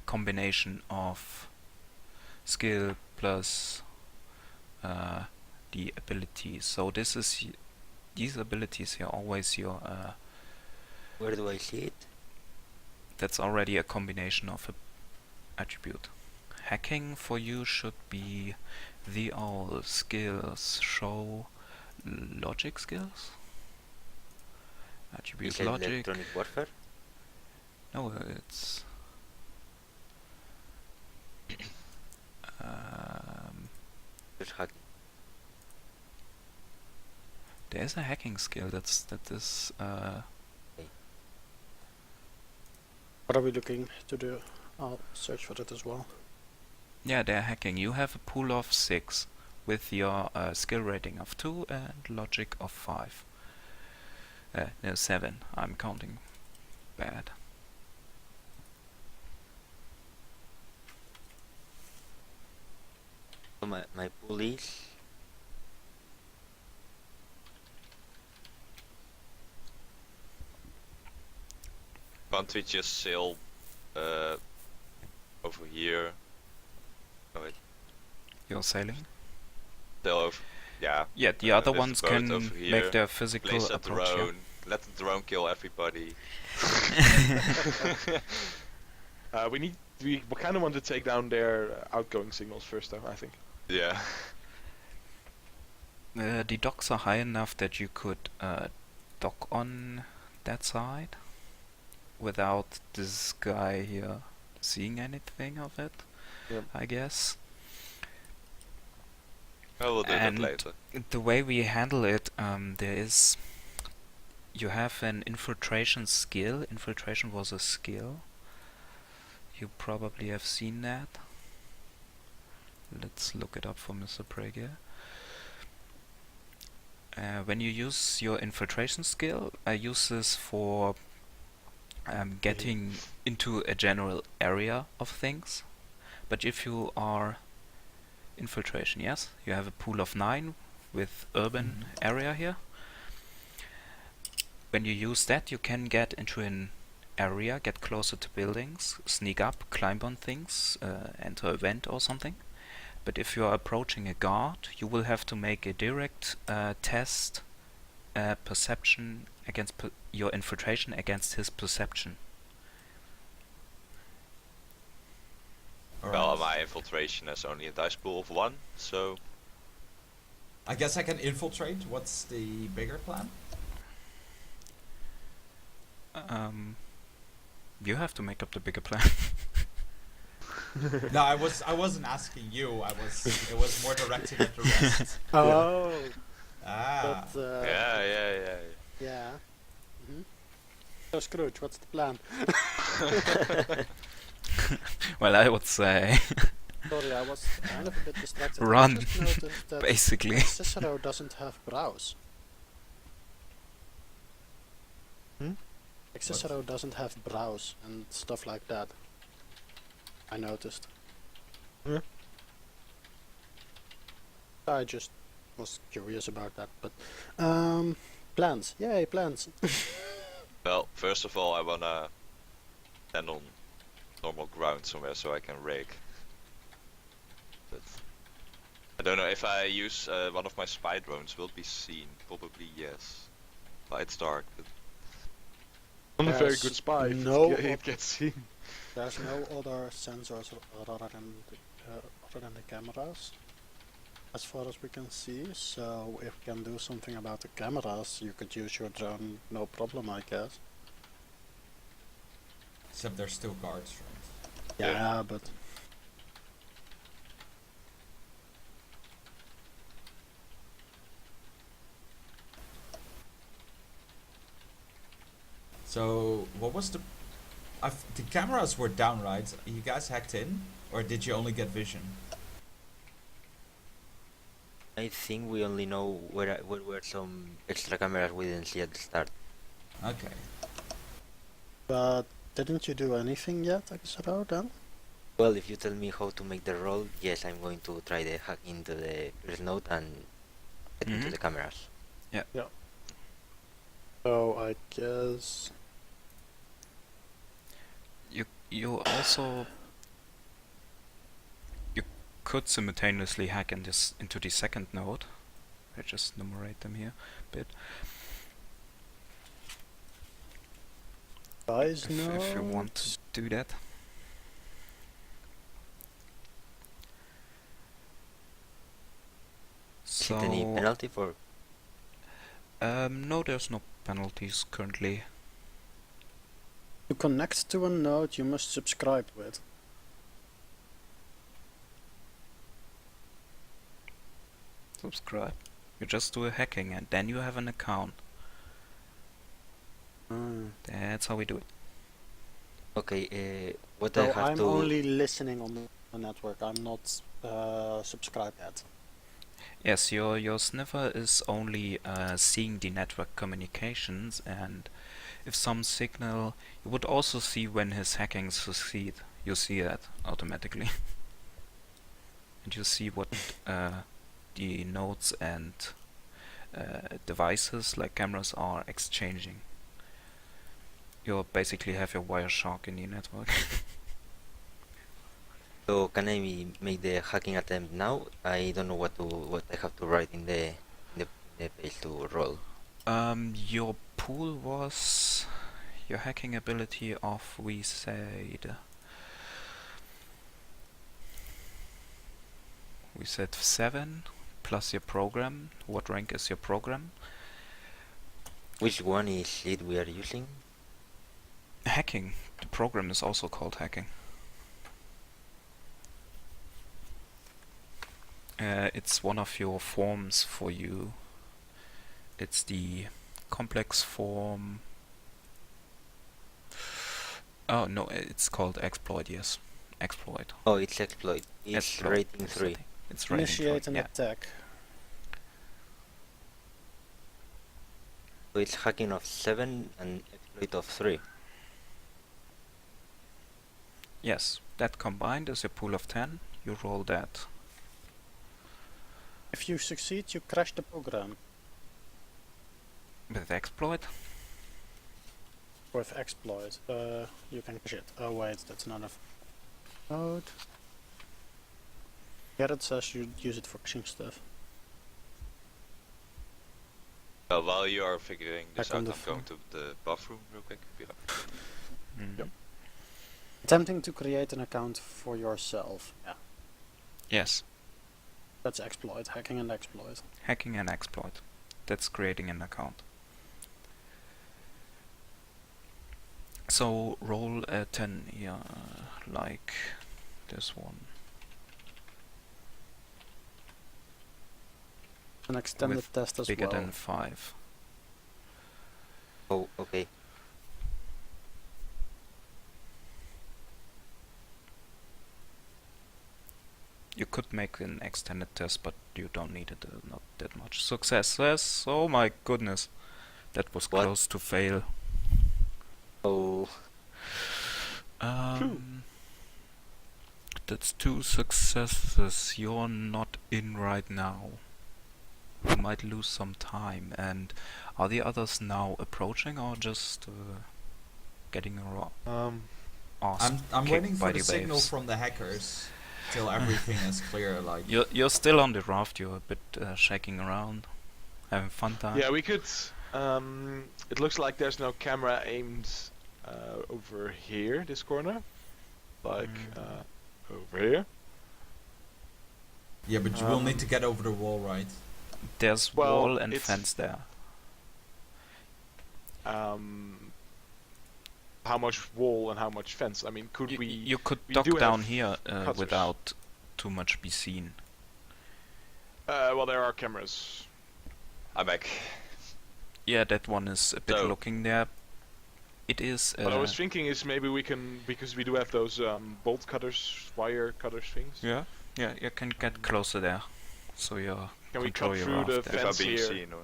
combination of skill plus the abilities. So this is these abilities here always your Where do I see it? that's already a combination of a attribute. Hacking for you should be the all skills show logic skills. Attribute Is it logic. electronic warfare? No, it's Just hacking. there's a hacking skill that is What are we looking to do? I'll search for it as well. yeah, they're hacking. You have a pool of 6 with your skill rating of 2 and logic of 5. No, 7. I'm counting bad. So my pool is Can't we just sail over here? Oh wait, You're sailing? sail over. Yeah. Yeah, the other there's a ones boat can over here, make their physical Place a approach. Yeah. drone. Let the drone kill everybody. We kind of want to take down their outgoing signals first, though. I think. Yeah. The docks are high enough that you could dock on that side without this guy here seeing anything of it, Yep. I guess. I will do that And later. the way we handle it, you have an infiltration skill. Infiltration was a skill. You probably have seen that. Let's look it up for Mr. Prager. When you use your infiltration skill, I use this for getting into a general area of things. But if you are infiltration, yes, you have a pool of 9 with urban area here. When you use that, you can get into an area, get closer to buildings, sneak up, climb on things, enter a vent or something. But if you are approaching a guard, you will have to make a direct test perception against your infiltration against his perception. Well, my infiltration has only a dice pool of 1, so I guess I can infiltrate. What's the bigger plan? You have to make up the bigger plan. No, I wasn't asking you. It was more directed at the rest. Oh, Ah. but yeah. Mm-hmm. So Scrooge, what's the plan? Well, I would say Sorry, I was kind of a bit distracted. Run, I just noticed that basically. Cicero doesn't have brows. Like Cicero doesn't have brows and stuff like that. I noticed. Yeah. I just was curious about that, but plans. Yay, plans. well, first of all, I wanna stand on normal ground somewhere so I can rake. But I don't know if I use one of my spy drones, will it be seen? Probably yes. But it's dark. But I'm a very There's good spy. If no it gets seen. There's no other sensors other than the cameras, as far as we can see. So if we can do something about the cameras, you could use your drone, no problem, I guess. Except there's still guards, right? Yeah, but So what was the cameras were down, right? You guys hacked in, or did you only get vision? I think we only know where were some extra cameras we didn't see at the start. Okay. but didn't you do anything yet, Xero, then? Well, if you tell me how to make the roll, yes, I'm going to try the hack into the first node and get into the cameras. So I guess You also could simultaneously hack into the second node. I just enumerate them here a bit. guys If you want to do that. Is it any penalty for? No, there's no penalties currently. To connect to a node, you must subscribe to it. Subscribe. You just do a hacking and then you have an account. That's how we do it. Okay, what So I have I'm to... only listening on the network. I'm not subscribed yet. Yes, your sniffer is only seeing the network communications, and if some signal, you would also see when his hacking succeed. You see that automatically. And you see what the nodes and devices like cameras are exchanging. You basically have your Wireshark in the network. So can I make the hacking attempt now? I don't know what I have to write in the page to roll. Your pool was your hacking ability of, we said 7 plus your program. What rank is your program? Which one is it we are using? Hacking. The program is also called hacking. It's one of your forms for you. It's the complex form. Oh no, it's called exploit. Yes, exploit. Oh, it's exploit. It's Exploit. rating 3. It's rating 3. Initiate an Yeah. attack. So it's hacking of 7 and exploit of 3. Yes, that combined is your pool of 10. You roll that. If you succeed, you crash the program. With exploit? with exploit. You can cache it. Oh wait, that's another mode. Garrett says you use it for caching stuff. Well, while you are figuring this Back on out, the I'm going to the bathroom real quick. Be right back. Yep. Attempting to create an account for yourself. Yeah, Yes, that's exploit. Hacking and exploit. hacking and exploit. That's creating an account. So roll a 10 here, like this one. An extended With test as Bigger well. than 5. Oh, okay. You could make an extended test, but you don't need it, not that much. Success. Oh my goodness. That was What? close to fail. Oh, That's 2 successes. You're not in right now. You might lose some time. And are the others now approaching or just getting ass I'm kicked waiting by for the the signal waves? from the hackers till everything is clear. Like You're still on the raft. You're a bit shaking around, having fun time. Yeah, we could. It looks like there's no camera aimed over here, this corner, like over here. yeah, but you will need to get over the wall, right? There's Well, wall and it's- fence there. How much wall and how much fence? I mean, could we? You could we duck do down have here cutters. without too much be seen. Well, there are cameras. I'm back. Yeah, that one is a bit So- looking there. It is. What I was thinking is maybe we can, because we do have those bolt cutters, wire cutters things. Yeah, you can get closer there. So you're. Can we control cut your through the raft there. If I'm fence being here? seen, or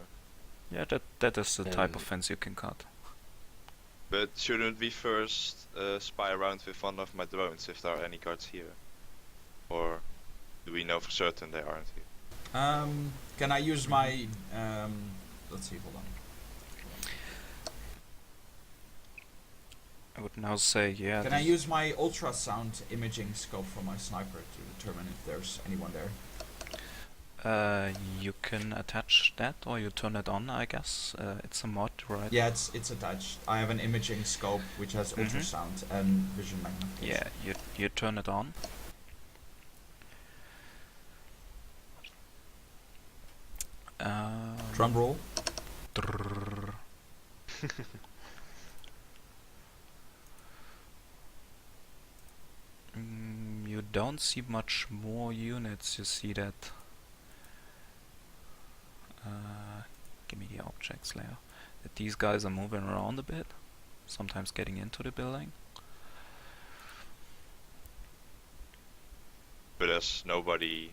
Yeah, that is the type of Um, fence you can cut. but shouldn't we first spy around with one of my drones if there are any guards here, or do we know for certain they aren't here? Can I use my let's see, hold on. I would now say yeah. Can I use my ultrasound imaging scope from my sniper to determine if there's anyone there? You can attach that or you turn it on. I guess it's a mod, right? Yeah, it's attached. I have an imaging scope which has Mhm. ultrasound and vision magnification. Yeah, you turn it on. Drum roll. Drrrr. You don't see much more units, you see that. Give me the objects layer. That these guys are moving around a bit, sometimes getting into the building. But there's nobody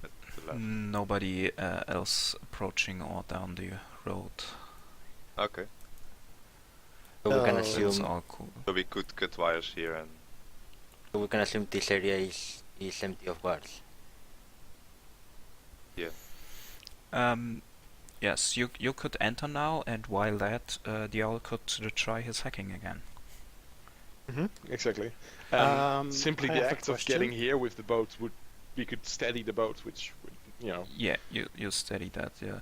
at the left. Nobody else approaching or down the road. Okay, so we can Oh. That's assume. all cool. so we could cut wires here and So we can assume this area is empty of guards. Yes, you could enter now, and while that, the owl could try his hacking again. Exactly. Simply I the have a act of question. getting here with the boat we could steady the boat, which would, Yeah, you steady that. Yeah, you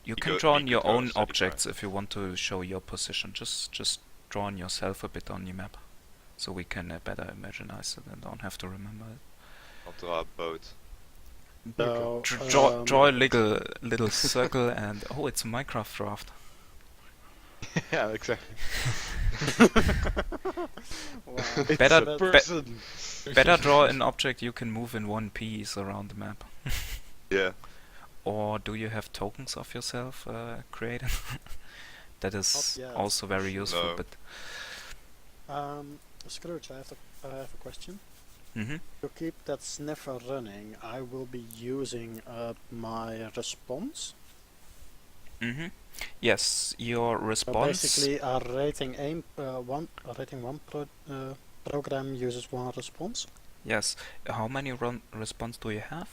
You can could- draw we on your could go own steady objects if you want to show your position. Just draw on yourself a bit on the map, so we can better imaginize it and don't have to remember it. I'll draw a boat. So, Draw a little circle and oh, it's a Minecraft raft. yeah, exactly. wow. It's Better- a be- person. Better draw an object you can move in one piece around the map. Yeah. Or do you have tokens of yourself created? That is Not yet. also very useful, No. but Scrooge, I have a question. mhm. To keep that sniffer running, I will be using my response. Yes, your So response. basically, a rating one program uses one response. Yes. How many response do you have?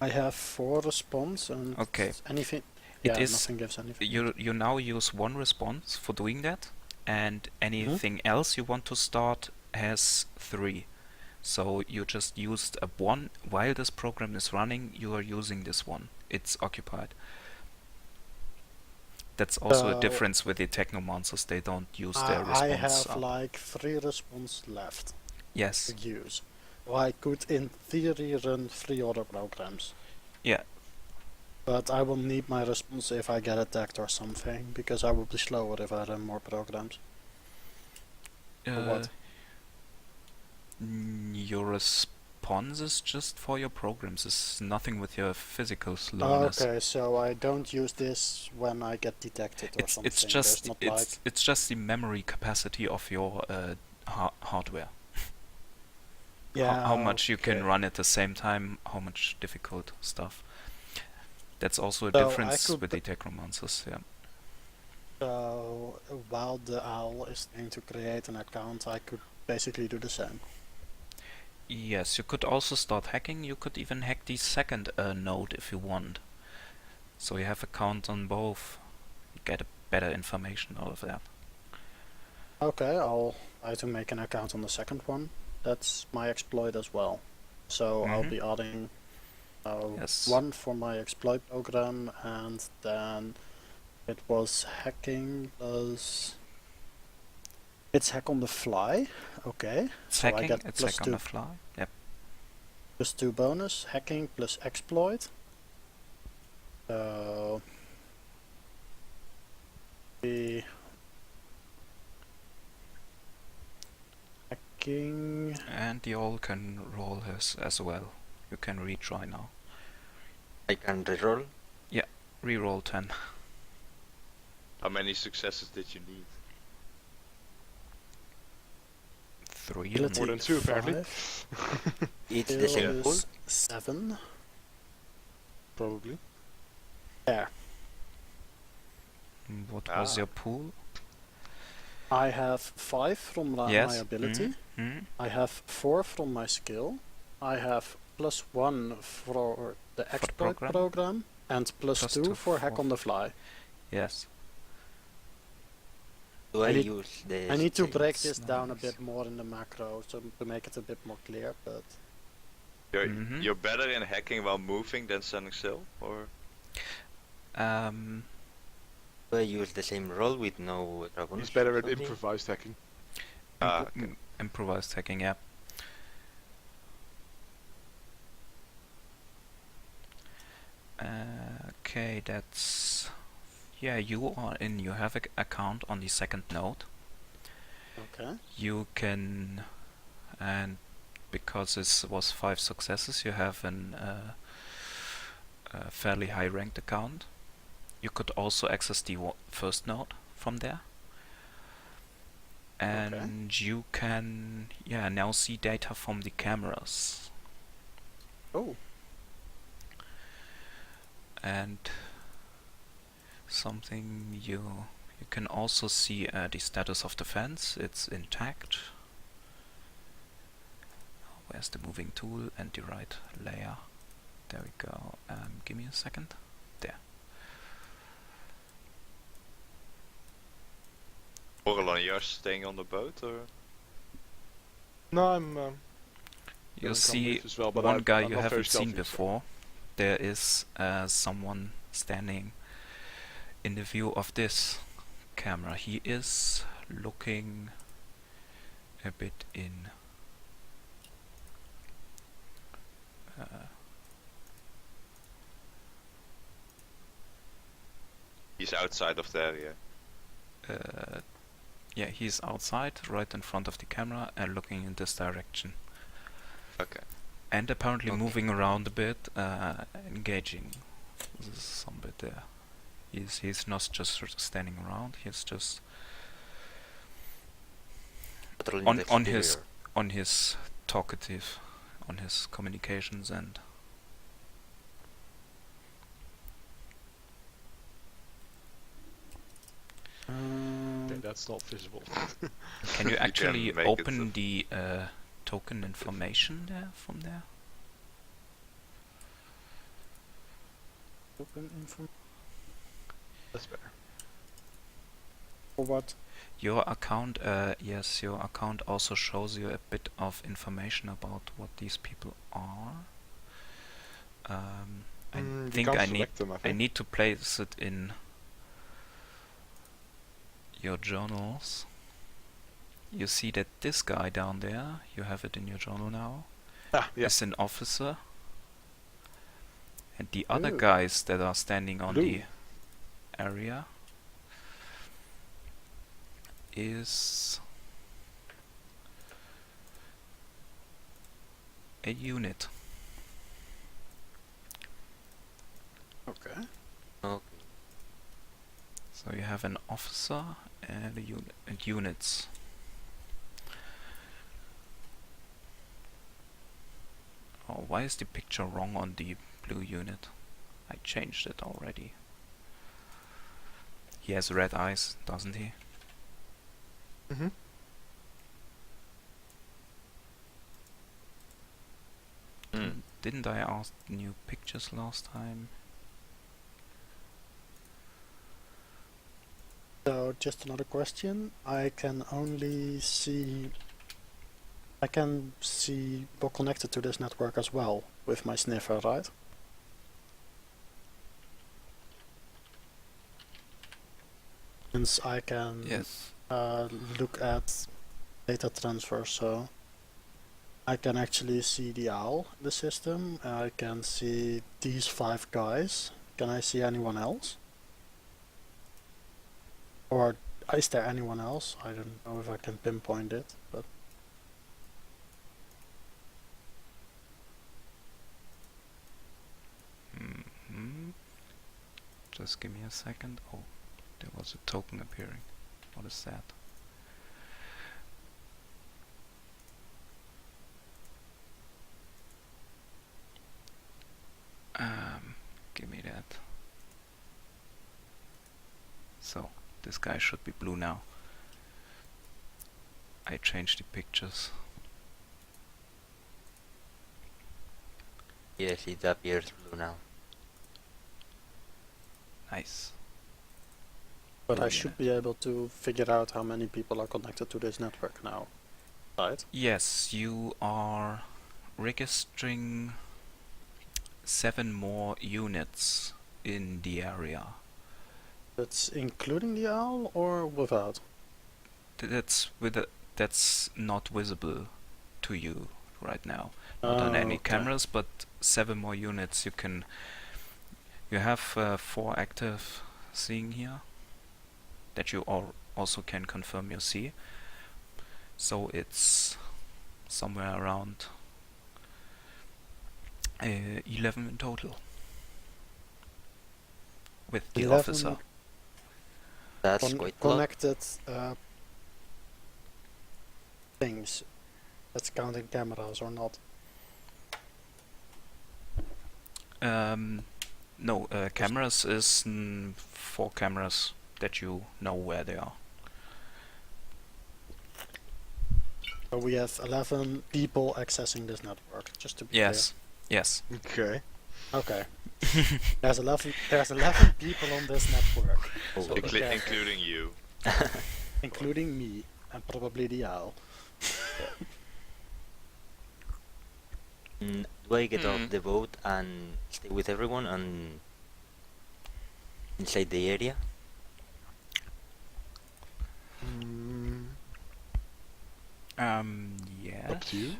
I have 4 response and Okay. anything. It Yeah, is- nothing gives anything. You now use one response for doing that, and anything else you want to start has 3. So you just used a 1 while this program is running. You are using this one. It's occupied. That's also a So, difference with the technomancers. They don't use their I response. have like 3 response left Yes. to use. So I could in theory run 3 other programs. Yeah. But I will need my response if I get attacked or something, because I will be slower if I run more programs. Or what? Your response is just for your programs. It's nothing with your physical slowness. Okay, so I don't use this when I get detected or something. It's just There's not like... it's just the memory capacity of your hardware. Yeah, How much you can okay. run at the same time, how much difficult stuff. That's also a So I difference could with the technomancers, yeah. So while the owl is trying to create an account, I could basically do the same. Yes, you could also start hacking. You could even hack the second node if you want. So you have a count on both. You get a better information out of that. Okay, I'll try to make an account on the second one. That's my exploit as well. So I'll be adding Yes. one for my exploit program, and then it was hacking plus... It's hack on the fly, okay. It's So I hacking, get it's plus hack on 2 the fly. Yep. plus 2 bonus, hacking plus exploit. So the hacking. And you all can roll as well. You can retry now. I can reroll. Reroll 10. How many successes did you need? 3. More than 2 apparently. 5, It's the same is pool. 7. Probably. There. What was your pool? I have 5 from my Yes. ability. Mhm. I have 4 from my skill. I have plus 1 for the exploit program. program, and plus Plus 2 2 for hack for- on the fly. Yes. Do I I need- use the I need to same- break this down a nice. bit more in the macro to make it a bit more clear, but You're better in hacking while moving than standing still, or Do I use the same roll with no dragon? He's better at improvised hacking. Improvised hacking, yeah. Okay, that's... Yeah, you are in. You have an account on the second node. okay. You can... And because this was 5 successes, you have a fairly high ranked account. You could also access the first node from there. And you can, now see data from the cameras. Oh, And something you can also see the status of the fence. It's intact. Where's the moving tool and the right layer? There we go. Give me a second. There. Orlan, you're staying on the boat, or? No, I'm. You gonna come see with as well, but one I'm guy not you very haven't seen stealthy, so- before. There is someone standing in the view of this camera. He is looking a bit in. He's outside of the area. Yeah, he's outside, right in front of the camera, and looking in this direction. Okay. And apparently Okay. moving around a bit, engaging some bit there. He's not just standing around. He's just Patrolling on the on his exterior. on his talkative, on his communications and. Okay, that's not visible. Can you You actually can make it open the token information there from there? open info. That's better. or what? Your account, yes, your account also shows you a bit of information about what these people are. I You think can't I need select them, I I think. need to place it in your journals. You see that this guy down there, you have it in your journal now, Yeah. is an officer. And the other Ooh. guys that are standing on Blue. the area is a unit. Okay. Okay. So you have an officer and a unit and units. Oh, why is the picture wrong on the blue unit? I changed it already. He has red eyes, doesn't he? Mm-hmm. Didn't I ask new pictures last time? So just another question. I can see people connected to this network as well with my sniffer, right? Since I can Yes. look at data transfer, so I can actually see the owl in the system. I can see these 5 guys. Can I see anyone else? Or is there anyone else? I don't know if I can pinpoint it, but Just give me a second. Oh, there was a token appearing. What is that? Give me that. So, this guy should be blue now. I changed the pictures. Yes, it appears blue now. Nice. but I Yeah. should be able to figure out how many people are connected to this network now, right? Yes, you are registering 7 more units in the area. That's including the owl or without? That's not visible to you right now. Not on any Okay. cameras, but 7 more units you have 4 active seeing here that you also can confirm you see. So it's somewhere around 11 in total with the 11 officer. That's quite a lot. connected things. That's counting cameras or not? No, cameras is 4 cameras that you know where they are. So we have 11 people accessing this network, just to be Yes, yes. Okay. clear. Okay. There's 11 people on this network, Oh, So be careful. Including you. including me and probably the owl. Do I get off the boat and stay with everyone and inside the area? Yes. Up to you.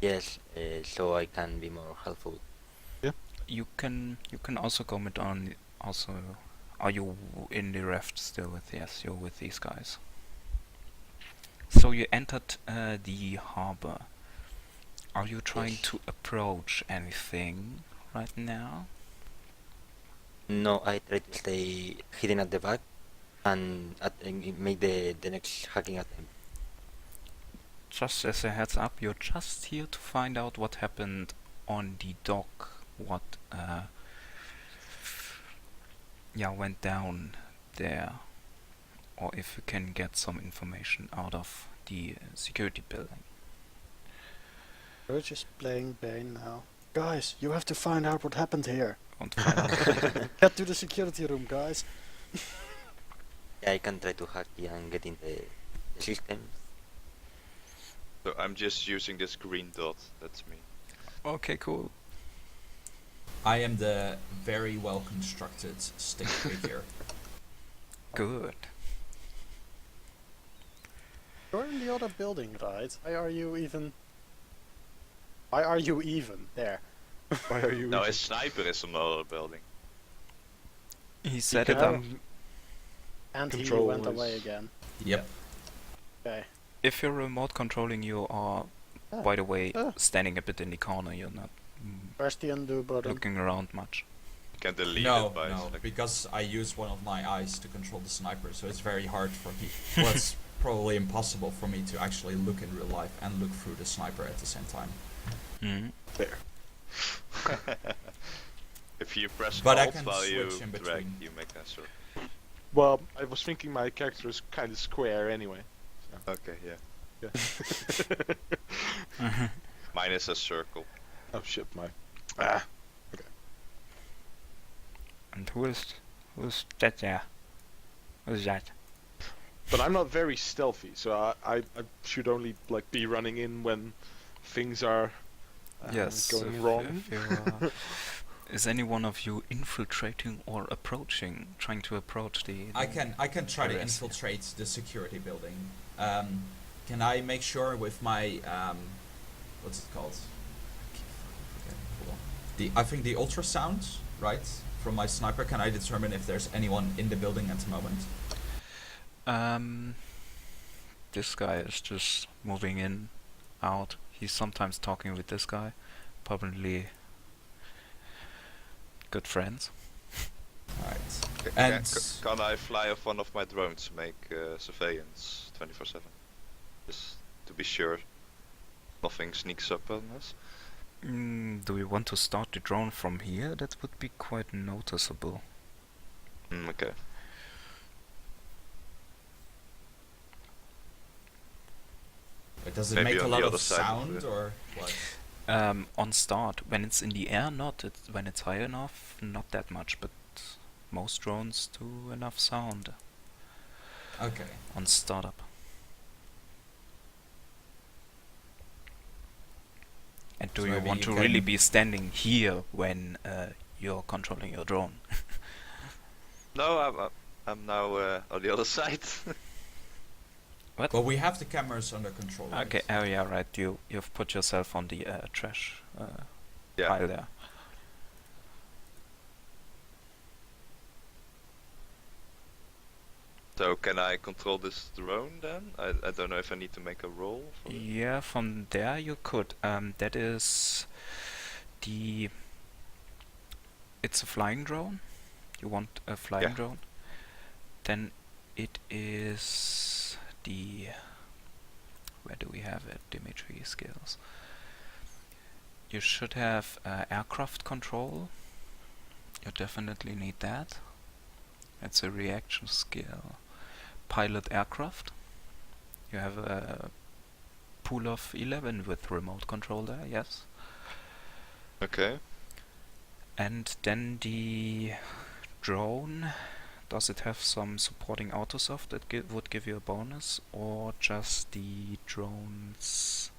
Yes, so I can be more helpful. You can also comment on also. Are you in the raft still with? Yes, you're with these guys. So you entered the harbor. Are you trying Yes. to approach anything right now? No, I try to stay hidden at the back and make the next hacking attempt. Just as a heads up, you're just here to find out what happened on the dock. What went down there, or if you can get some information out of the security building. We're just playing Bane now. Guys, you have to find out what happened here. Want to find out? Get to the security room, guys. Yeah, I can try to hack and get in the system. So I'm just using this green dot. That's me. Okay, cool. I am the very well constructed stick figure. Good. You're in the other building, right? Why are you even? Why are you even there? Why are you? No, even- his sniper is on the other building. He said can it. have- And he Control went is- away again. Yep. Okay. If you're remote controlling, you are, Ah, by the way, ah. standing a bit in the corner. You're not Where's the undo button? looking around much. You can delete No, it by no, selecting. because I use one of my eyes to control the sniper, so it's very hard for me. Well, it's probably impossible for me to actually look in real life and look through the sniper at the same time. Mhm. There. If you press But I Alt can while you switch in drag, between. you make that sort. Well, I was thinking my character is kind of square anyway. Okay, yeah. Yeah. Mine is a circle. Oh shit, my. Ah. And who's that there? Who's that? But I'm not very stealthy, so I should only like be running in when things are Yes. going if- wrong. if you, is any one of you infiltrating or approaching, trying to approach the? I can try to Yes. infiltrate the security building. Can I make sure with my what's it called? I keep forgetting. Hold on. I think the ultrasound, right? From my sniper, can I determine if there's anyone in the building at the moment? This guy is just moving in, out. He's sometimes talking with this guy, probably good friends. Alright. Ca- And can I fly off one of my drones to make surveillance 24/7? Just to be sure nothing sneaks up on us. Do we want to start the drone from here? That would be quite noticeable. Okay. does it Maybe make a on lot the of other side of sound the- or what? On start, when it's in the air, not. When it's high enough, not that much. But most drones do enough sound Okay. on startup. And do So you maybe want you to really can- be standing here when you're controlling your drone? No, I'm now on the other side. What? Well, we have the cameras under control. right? Okay, oh yeah, right. You've put yourself on the trash Yeah. pile there. So can I control this drone then? I don't know if I need to make a roll for it. Yeah, from there you could. That is the. It's a flying drone. You want a flying Yeah. drone? Then it is the. Where do we have it? Dimitri skills. You should have aircraft control. You definitely need that. It's a reaction skill. Pilot aircraft. You have a pool of 11 with remote control there, yes. Okay. And then the drone, does it have some supporting autosoft that would give you a bonus, or just the drones?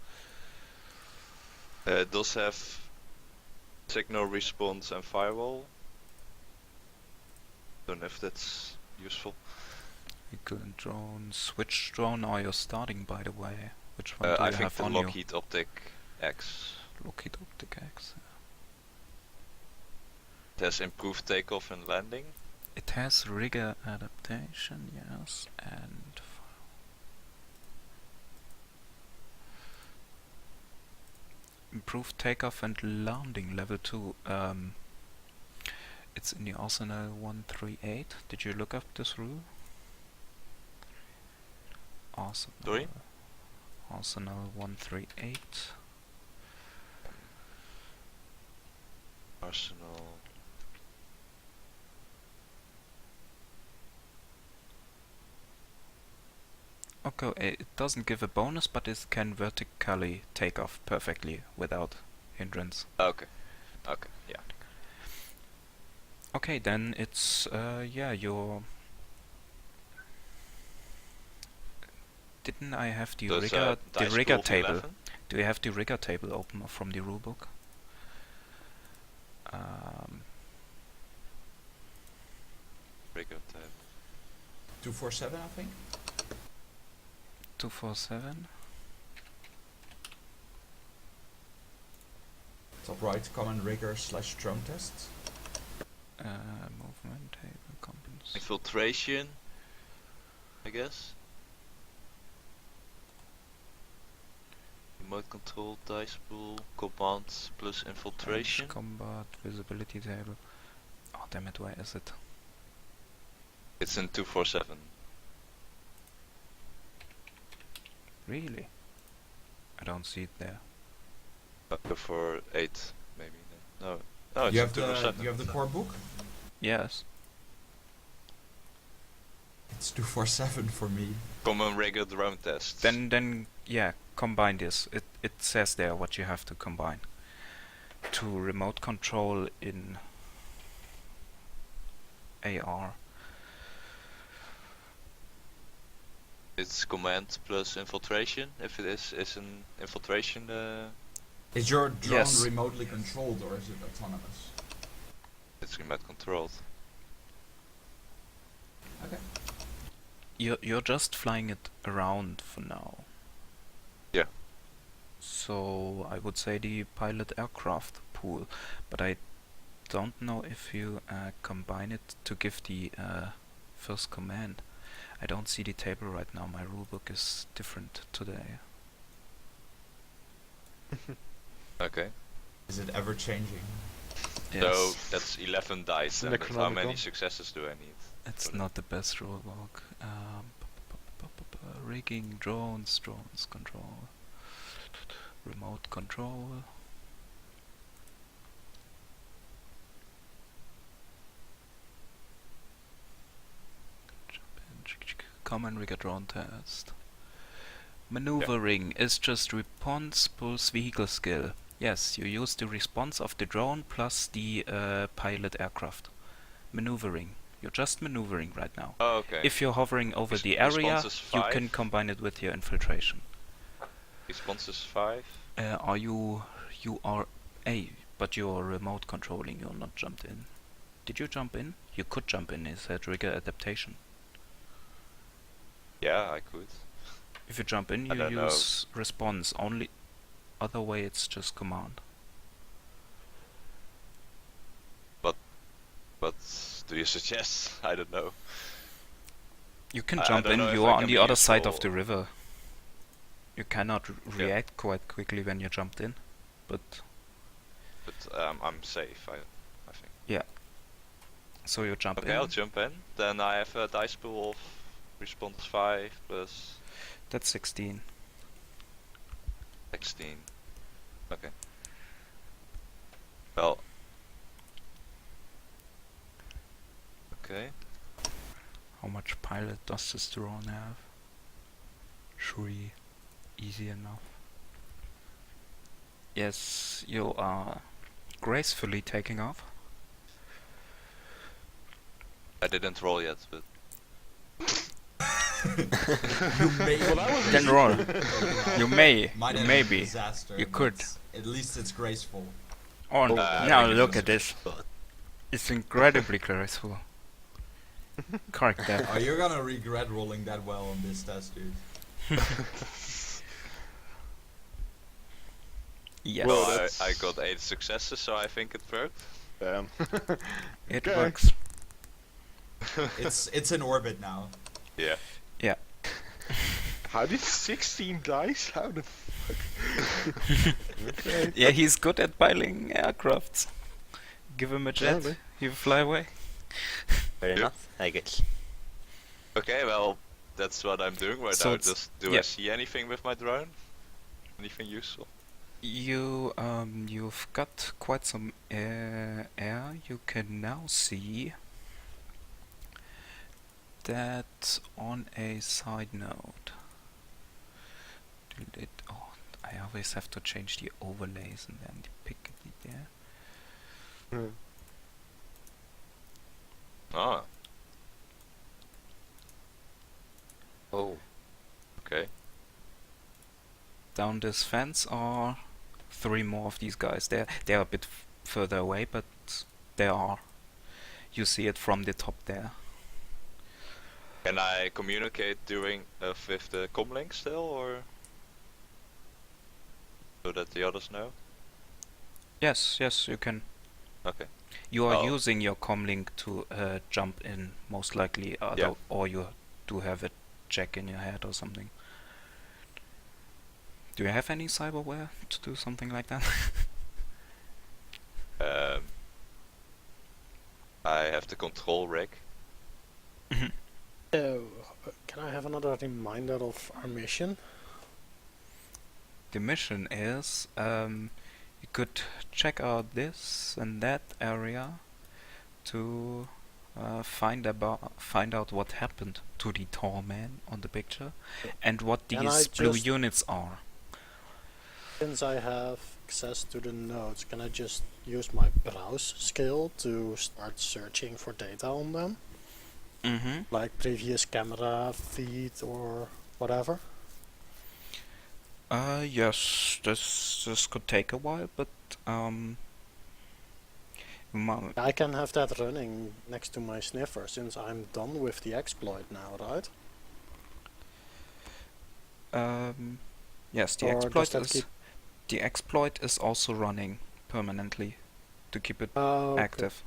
It does have signal response and firewall. Don't know if that's useful. Vehicle drone, switch drone, or you're starting, by the way? Which one do I you think have the on Lockheed Optic X. you? Lockheed Optic X. It has improved takeoff and landing. It has rigger adaptation, yes, and improved takeoff and landing level 2. It's in the Arsenal 138. Did you look up this rule? Arsenal. Sorry? Arsenal 138. Arsenal. Okay, it doesn't give a bonus, but it can vertically take off perfectly without hindrance. Okay. Okay. Yeah. Okay, then it's yeah, your Didn't I have the So it's rigger, a the dice rigger pool of table? 11. Do you have the rigger table open from the rulebook? Rigger table. 247, I think. 247. Top right, common rigor / drone tests. Movement table components. Infiltration, I guess. Remote control, dice pool, commands plus infiltration. Combat visibility table. Oh damn it! Where is it? It's in 247. Really? I don't see it there. Go for 8, maybe. No, no, it's You in have 247. you have the core book. Yes. It's 247 for me. Common rigger drone test. Then yeah, combine this. It says there what you have to combine. To remote control in AR. It's command plus infiltration. If it is an infiltration, Is your drone Yes. remotely controlled or is it autonomous? it's remote controlled. Okay. You're just flying it around for now. Yeah. So I would say the pilot aircraft pool, but I don't know if you combine it to give the first command. I don't see the table right now. My rulebook is different today. Okay. Is it ever changing? Yes. So that's 11 dice. And how many Necronomicon. successes do I need? It's for not the best rulebook. Rigging, drones control, remote control. Common rigger drone test. Maneuvering is just response plus vehicle skill. Yes, you use the response of the drone plus the pilot aircraft. Maneuvering. You're just maneuvering right now. Oh, okay. If you're hovering over the Response area, is you 5. can combine it with your infiltration. Response is 5. You are but you're remote controlling, you're not jumped in. Did you jump in? You could jump in, is that rigger adaptation. Yeah, I could. If you jump in, I you don't know. use response, only other way it's just command. But do you suggest? I don't know. You can I jump don't in, know if you I are on can the be other side of useful. the river. You cannot Yeah. react quite quickly when you jumped in, but But I'm safe, I think. so you jump Okay, in. I'll jump in. Then I have a dice pool of response 5 plus That's 16. 16. Okay. Well. Okay. How much pilot does this drone have? 3. Easy enough. Yes, you are gracefully taking off. I didn't roll yet, but You may. Then roll. You may. Might You have may been a be. disaster. You but could. At least it's graceful. Oh, I now think look it's at this. But It's incredibly graceful. Correct that. Oh, you're gonna regret rolling that well on this test, dude. Yes, Well, well, that's- I got 8 successes, so I think it worked. it okay. works. It's in orbit now. Yeah. How did 16 dice? How the fuck? Okay. Yeah, he's good at piloting aircrafts. Give him a jet, Really? he'll fly away. fair Yeah. enough, I guess. Okay, well, that's what I'm doing right So now. it's- Just do yeah. I see anything with my drone? Anything useful? You've got quite some air. You can now see that on a side note. I always have to change the overlays and then pick it there. Hmm. Ah, Oh, okay. down this fence are 3 more of these guys. They're a bit further away, but there are. You see it from the top there. Can I communicate during with the comlink still, or so that the others know? Yes, you can. Okay. You are Oh. using your comlink to jump in, most likely, Yeah. or you do have a check in your head or something. Do you have any cyberware to do something like that? I have the control rig. So, can I have another reminder of our mission? The mission is you could check out this and that area to find out what happened to the tall man on the picture and what Can these I blue just- units are. Since I have access to the nodes, can I just use my browse skill to start searching for data on them? Mm-hmm. Like previous camera feed or whatever? Yes, this could take a while, but I can have that running next to my sniffer since I'm done with the exploit now, right? yes, Or does that the exploit is also running permanently to keep it okay. active.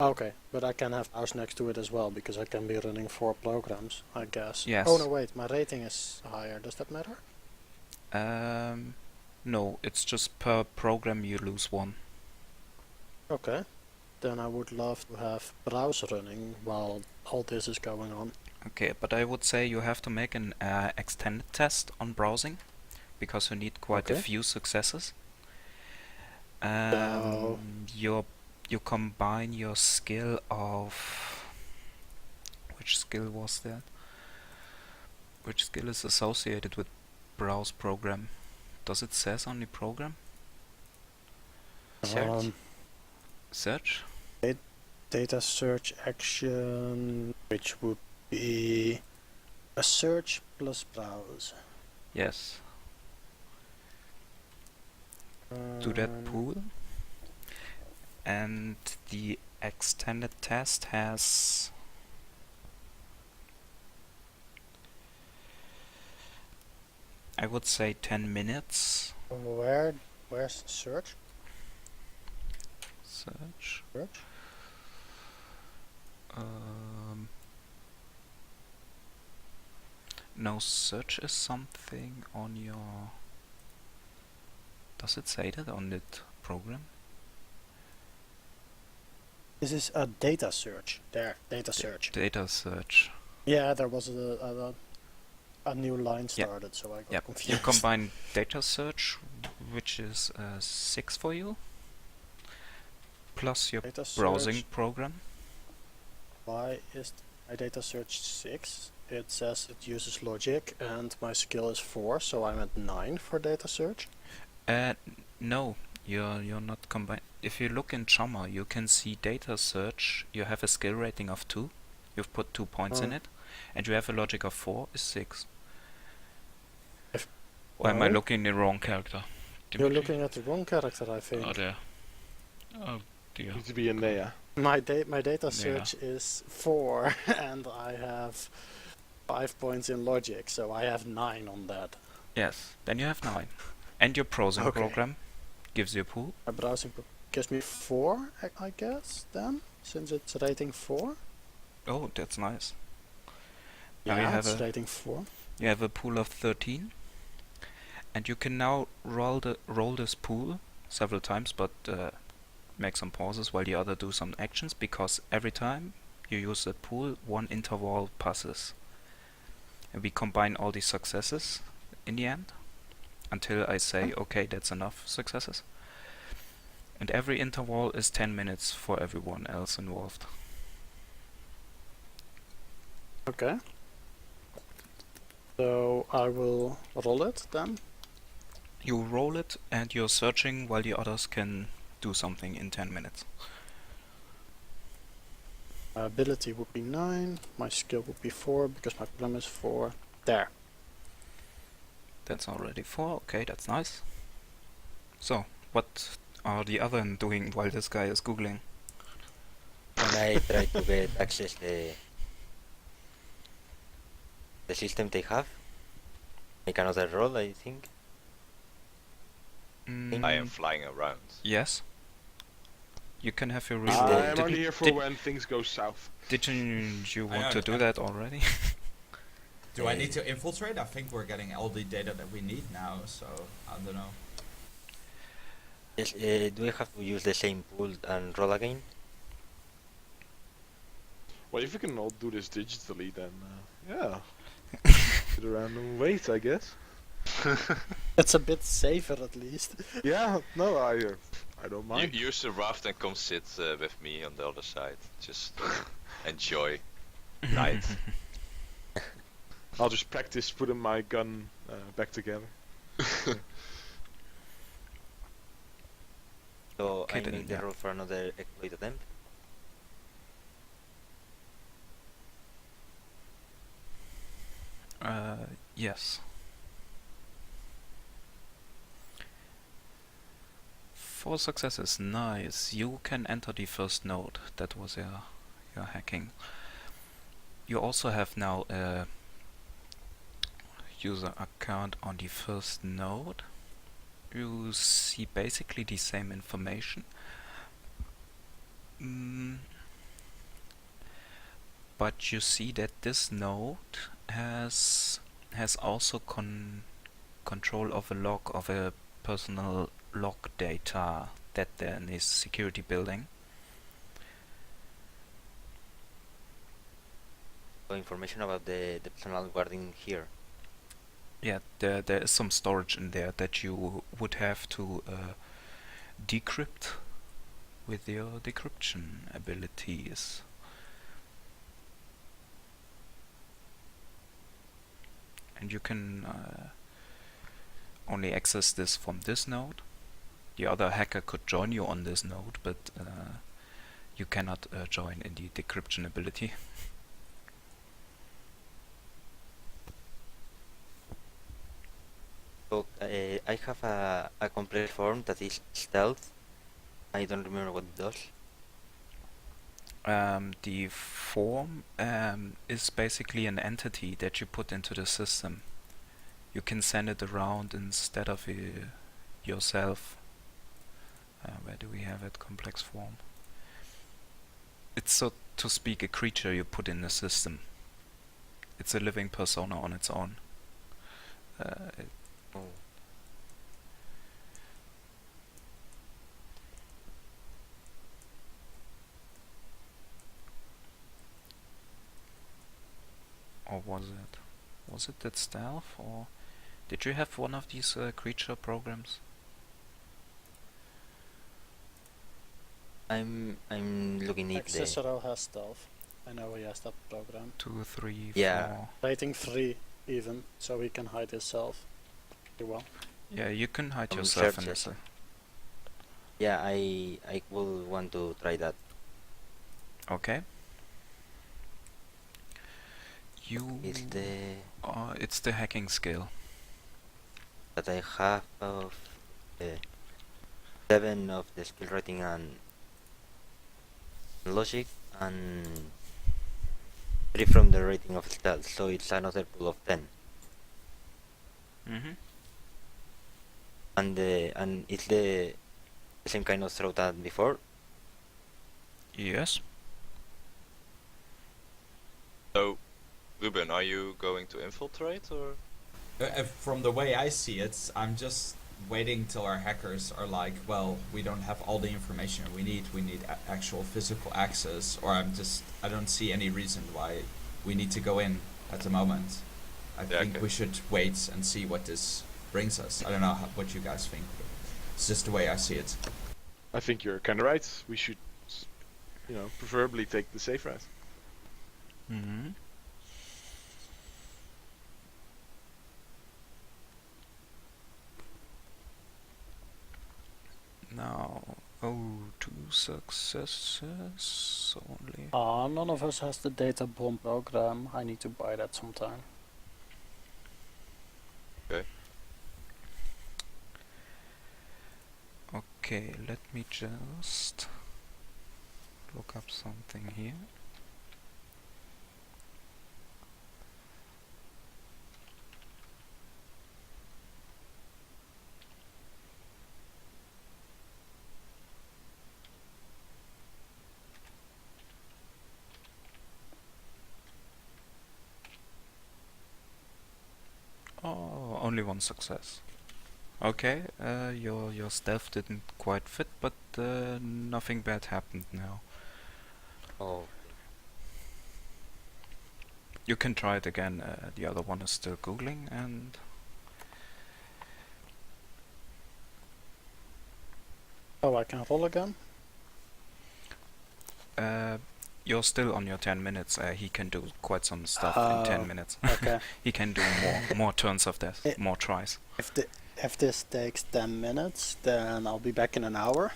Okay, but I can have ours next to it as well because I can be running 4 programs, I guess. Yes. Oh no, wait, my rating is higher. Does that matter? No, it's just per program you lose 1. Okay. Then I would love to have browse running while all this is going on. Okay, but I would say you have to make an extended test on browsing because you need quite a Okay. few successes. So- You combine your skill of which skill was that? Which skill is associated with browse program? Does it says on the program? Search. Search? Data search action, which would be a search plus browse. Yes. To that pool. And the extended test has I would say 10 minutes. Where's search? Search. Search? No, search is something on your... Does it say that on that program? This is a data search. There, data search. Data search. Yeah, there was a new line Yep. started, so I got Yep. confused. You combine data search, which is 6 for you, plus your Data browsing search. program. Why is my data search 6? It says it uses logic and my skill is 4, so I'm at 9 for data search. No, you're not combined. If you look in Chummer, you can see data search. You have a skill rating of 2. You've put 2 points in Oh. it, and you have a logic of 4 is 6. If- Or am I No. looking the wrong character? You're looking at the wrong character, I think. Oh, there. Oh dear. Needs to be a Nea. My data Yeah. search is 4, and I have 5 points in logic, so I have 9 on that. Yes, then you have 9. And your browsing Okay. program gives you a pool. My browsing gives me 4, I guess, then, since it's rating 4. Oh, that's nice. Now you Yeah, have it's a rating 4. you have a pool of 13, and you can now roll this pool several times, but make some pauses while the other do some actions, because every time you use that pool, 1 interval passes. And we combine all these successes in the end until I say, okay, that's enough successes. And every interval is 10 minutes for everyone else involved. Okay. So I will roll it then. You roll it and you're searching while the others can do something in 10 minutes. My ability would be 9, my skill would be 4 because my problem is 4. There. That's already 4. Okay, that's nice. So, what are the other doing while this guy is googling? When I try to get access the system they have, make another roll, I think. I am flying around. Yes. You can have your Is reroll. the- I'm only here for when things go south. Didn't you I want to do know. that already? Do I need to infiltrate? I think we're getting all the data that we need now, so I don't know. Yes, do we have to use the same pool and roll again? Well, if we can all do this digitally, then yeah. Get a random weight, I guess. It's a bit safer at least. Yeah, no, I don't You mind. use the raft and come sit with me on the other side. Just enjoy night. I'll just practice putting my gun back together. So Okay, I then, make the yeah. roll for another exploit attempt. Yes. 4 successes, nice. You can enter the first node. That was your hacking. You also have now a user account on the first node. You see basically the same information. But you see that this node has also control of a log of a personal log data that then is security building. So information about the personal guarding here. Yeah, there is some storage in there that you would have to decrypt with your decryption abilities. And you can only access this from this node. The other hacker could join you on this node, but you cannot join in the decryption ability. So I have a complete form that is stealth. I don't remember what it does. The form is basically an entity that you put into the system. You can send it around instead of yourself. Where do we have it? Complex form. It's, so to speak, a creature you put in the system. It's a living persona on its own. Oh. Or was it? Was it that stealth? Or did you have one of these creature programs? I'm looking at the Cicero has stealth. I know he has that program. 2, 3, Yeah. 4. Rating 3 even, so he can hide himself pretty well. Yeah, you can hide I'm yourself sure in this. check. Yeah, I will want to try that. Okay. You. It's It's the hacking skill. that I have of 7 of the skill rating and logic and 3 from the rating of stealth, so it's another pool of 10. Mm-hmm. And it's the same kind of throw that before. Yes. So, Ruben, are you going to infiltrate or? From the way I see it, I'm just waiting till our hackers are like, well, we don't have all the information we need actual physical access, or I don't see any reason why we need to go in at the moment. I think we should wait and see what this brings us. I don't know what you guys think. It's just the way I see it. I think you're kind of right. We should, preferably take the safe route. Mm-hmm. Now, 2 successes only. None of us has the data bomb program. I need to buy that sometime. Okay, let me just look up something here. Oh, only one success. Okay, your stealth didn't quite fit, but nothing bad happened now. Oh, You can try it again. The other one is still googling, and Oh, I can roll again? you're still on your 10 minutes. He can do quite some stuff in 10 minutes. Okay. He can do more turns of this, It- more tries. If this takes 10 minutes, then I'll be back in an hour.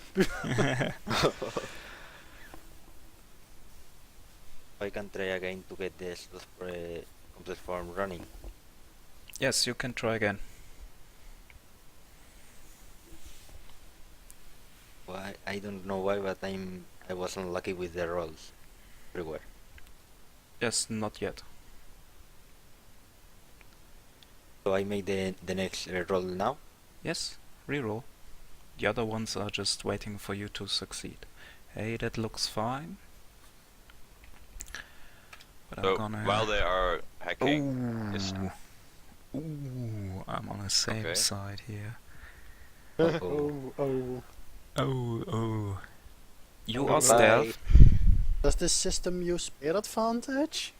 I can try again to get this complete form running. Yes, you can try again. Why? I don't know why, but I wasn't lucky with the rolls everywhere. Yes, not yet. So I make the next roll now. Yes, reroll. The other ones are just waiting for you to succeed. Hey, that looks fine. But So I'm gonna... while they are hacking, is Ooh, I'm on the same Okay. side here. Uh-oh. Oh. Oh. You Oh, are stealth. Does this system use spear advantage?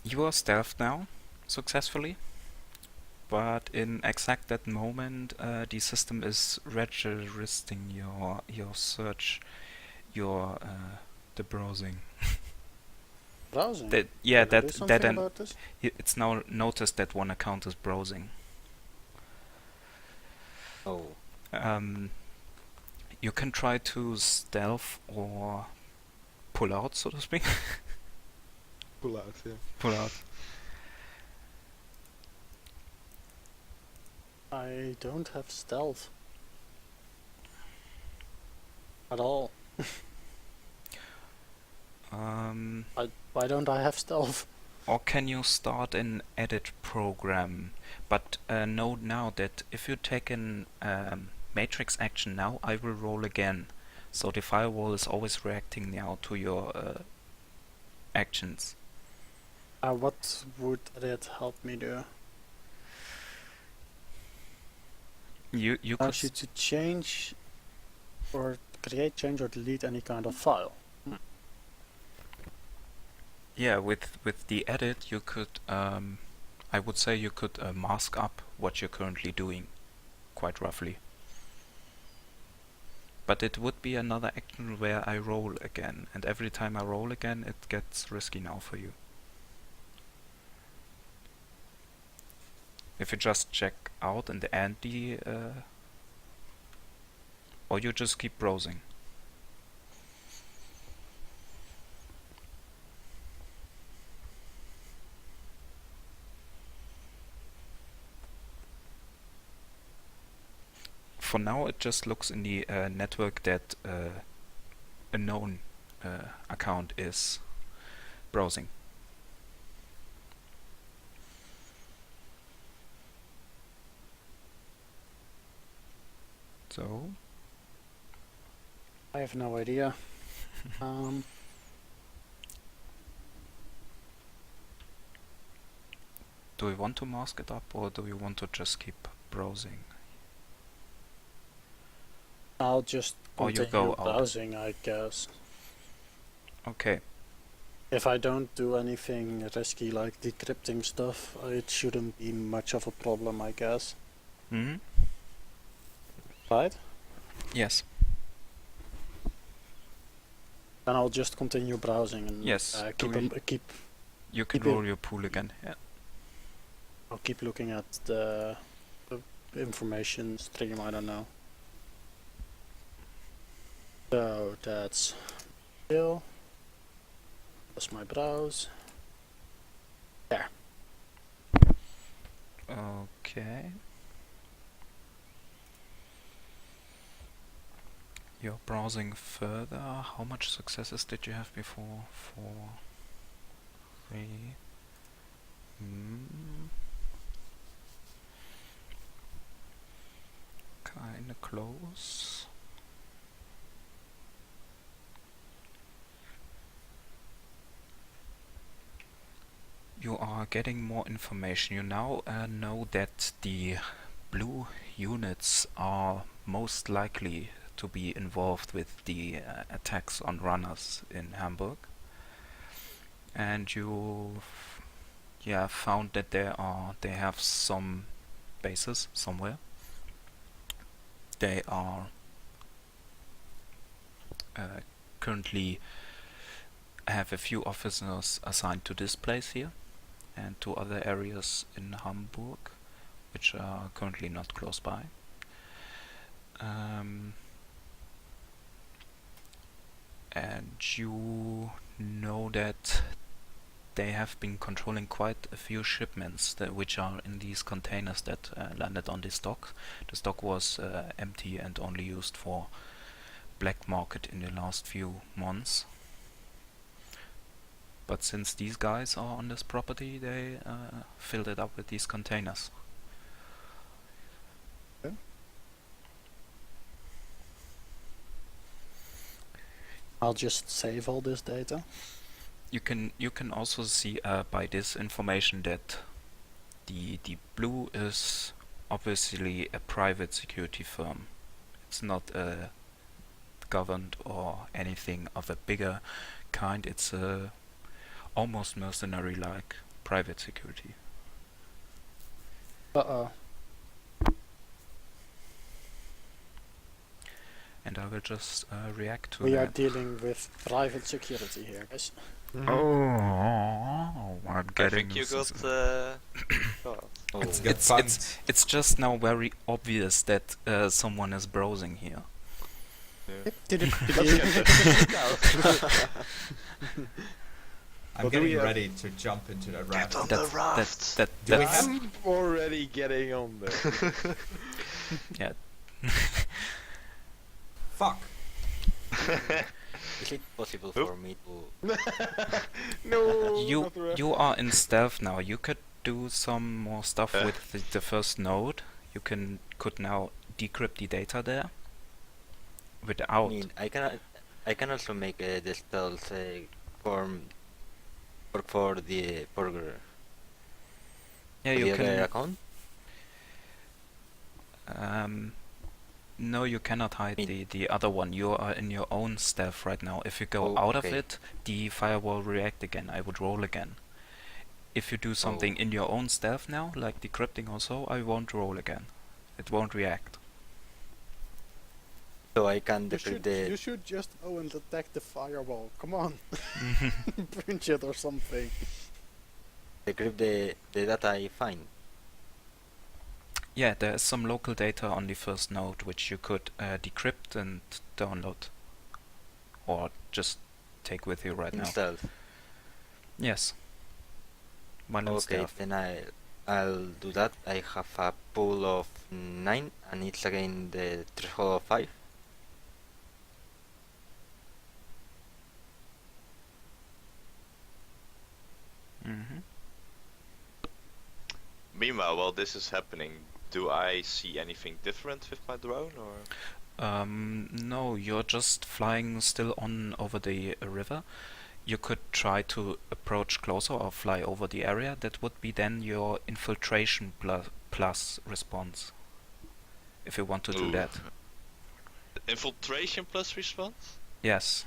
You are stealth now, successfully. But in exact that moment, the system is registering your search, the browsing. Browsing. That Can I do something about this? it's now noticed that one account is browsing. Oh. You can try to stealth or pull out, so to speak. Pull out, yeah. Pull out. I don't have stealth. At all. Why don't I have stealth? Or can you start an edit program? But note now that if you take an matrix action now, I will roll again. So the firewall is always reacting now to your actions. What would that help me do? You could Allows you to change or create, change or delete any kind of file. yeah, with the edit you could I would say you could mask up what you're currently doing, quite roughly. But it would be another action where I roll again, and every time I roll again it gets risky now for you. If you just check out and end the or you just keep browsing. For now it just looks in the network that a known account is browsing. So I have no idea. do we want to mask it up or do we want to just keep browsing? I'll just Or you continue go out. browsing, I guess. Okay. If I don't do anything risky like decrypting stuff, it shouldn't be much of a problem, I guess. Mm-hmm. Right? Yes. Then I'll just continue browsing and Yes, keep. You can keep it- roll your pool again. Yeah. I'll keep looking at the information stream. I don't know. So that's Bill. That's my browse. There. Okay. You're browsing further. How much successes did you have before? 4, 3. Kinda close. You are getting more information. You now know that the blue units are most likely to be involved with the attacks on runners in Hamburg. And you found that they have some bases somewhere. They are currently have a few officers assigned to this place here and to other areas in Hamburg, which are currently not close by. And you know that they have been controlling quite a few shipments which are in these containers that landed on this dock. The dock was empty and only used for black market in the last few months. But since these guys are on this property, they filled it up with these containers. Okay. I'll just save all this data. You can also see by this information that the blue is obviously a private security firm. It's not governed or anything of a bigger kind. It's almost mercenary-like private security. Uh-oh. And I will just react to We are that. dealing with private security here, guys. Oh, I'm I getting. think you got. Caught. Oh, It's just now very obvious that someone is browsing here. I'm Well, do we getting have- ready to jump into the raft. on the raft. Do we That's have- I'm already getting on there. yeah. Fuck! is it possible for me to? No. You not the rest. you are in stealth now. You could do some more stuff with the first node. You could now decrypt the data there. I Without. mean, I can also make the stealth form work for the burger. Yeah, For you the other can. account. No, you cannot hide the other one. You are in your own stealth right now. If you go Oh, out of okay. it, the firewall will react again. I would roll again. If you do something in your own stealth now, like decrypting or so, I won't roll again. It won't react. So I can You decrypt you the. should just go and attack the firewall. Come on. Punch it or something. Decrypt the data I find. Yeah, there is some local data on the first node which you could decrypt and download. Or just take with you right In now. stealth. Yes. While in Okay, stealth. then I'll do that. I have a pool of 9 and it's again the threshold of 5. Mm-hmm. Meanwhile, while this is happening, do I see anything different with my drone, or? No, you're just flying still on over the river. You could try to approach closer or fly over the area. That would be then your infiltration plus response. If you want to do Ooh. that. Infiltration plus response? Yes.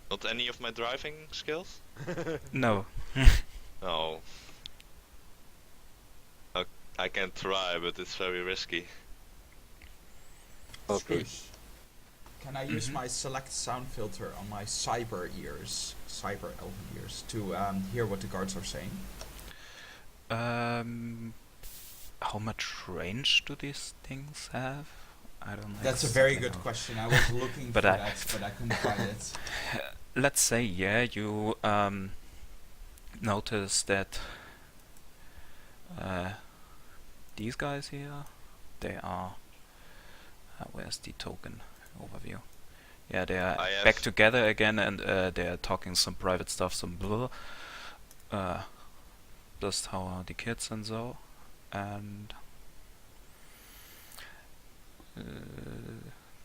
Not any of my driving skills? No. No. I can try, but it's very risky. Okay. Scrooge. Can I use Mhm. my select sound filter on my cyber elven ears, to hear what the guards are saying? How much range do these things have? I don't know. That's a very exactly good know. question. I was looking But for I- that, but I couldn't find it. Let's say, yeah, you notice that these guys here, they are. Where's the token? overview. Yeah, they are I have back together again, and they are talking some private stuff, some just how are the kids and so, and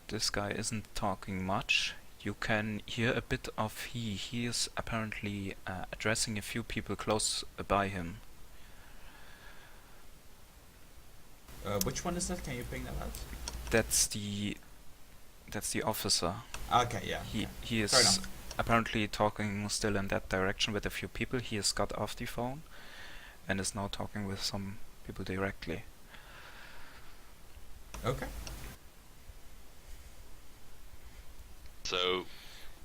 this guy isn't talking much. You can hear a bit of he. He is apparently addressing a few people close by him. Which one is that? Can you ping that out? That's the officer. Okay, yeah. He Fair is enough. apparently talking still in that direction with a few people. He has got off the phone and is now talking with some people directly. Okay. So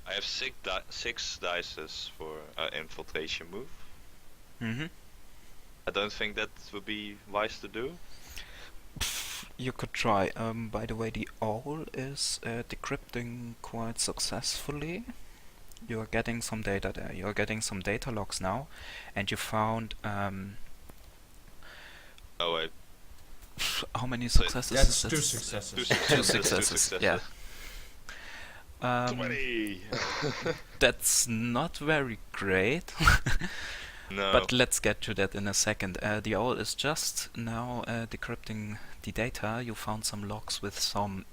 I have six dices for infiltration move. Mm-hmm. I don't think that would be wise to do. You could try. By the way, the owl is decrypting quite successfully. You are getting some data there. You are getting some data logs now, and you found Oh, wait. how many So- successes? Yeah, it's is two this? successes. Two successes. Yeah. 20! That's not very great. No. But let's get to that in a second. The owl is just now decrypting the data. You found some logs with some,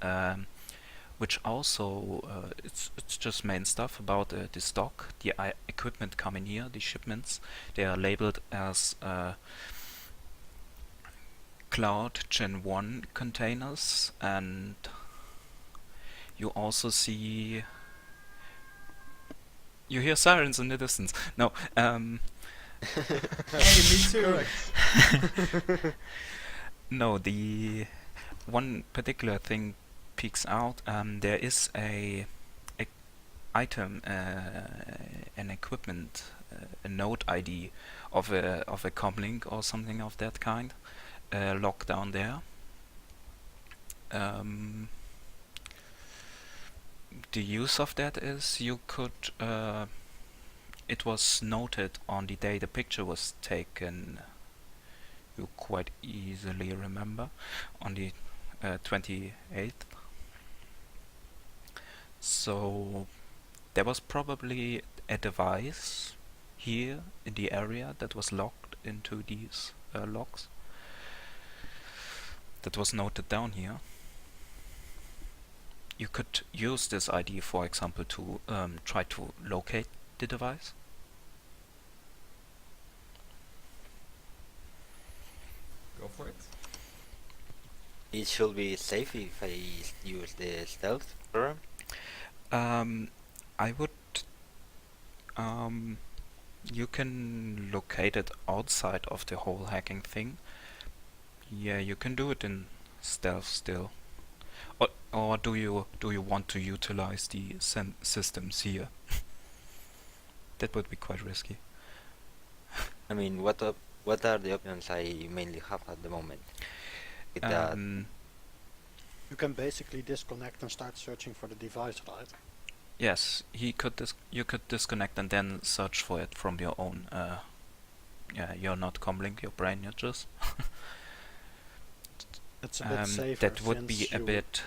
which also it's just main stuff about the stock, the equipment coming here, the shipments. They are labeled as Cloud Gen 1 containers, and you also see. You hear sirens in the distance. No. Hey, me too. No, the one particular thing peeks out. There is a item, an equipment, a node ID of a comlink or something of that kind, locked down there. The use of that is you could. It was noted on the day the picture was taken. You quite easily remember on the 28th. So there was probably a device here in the area that was locked into these logs. That was noted down here. You could use this ID, for example, to try to locate the device. Go for it. It should be safe if I use the stealth program. I would. You can locate it outside of the whole hacking thing. Yeah, you can do it in stealth still. Or do you want to utilize the systems here? That would be quite risky. I mean, what are the options I mainly have at the moment? With that, You can basically disconnect and start searching for the device, right? Yes, you could disconnect and then search for it from your own. Yeah, you're not comlink your brain. You're just. It's a bit safer. That would be since a you- bit.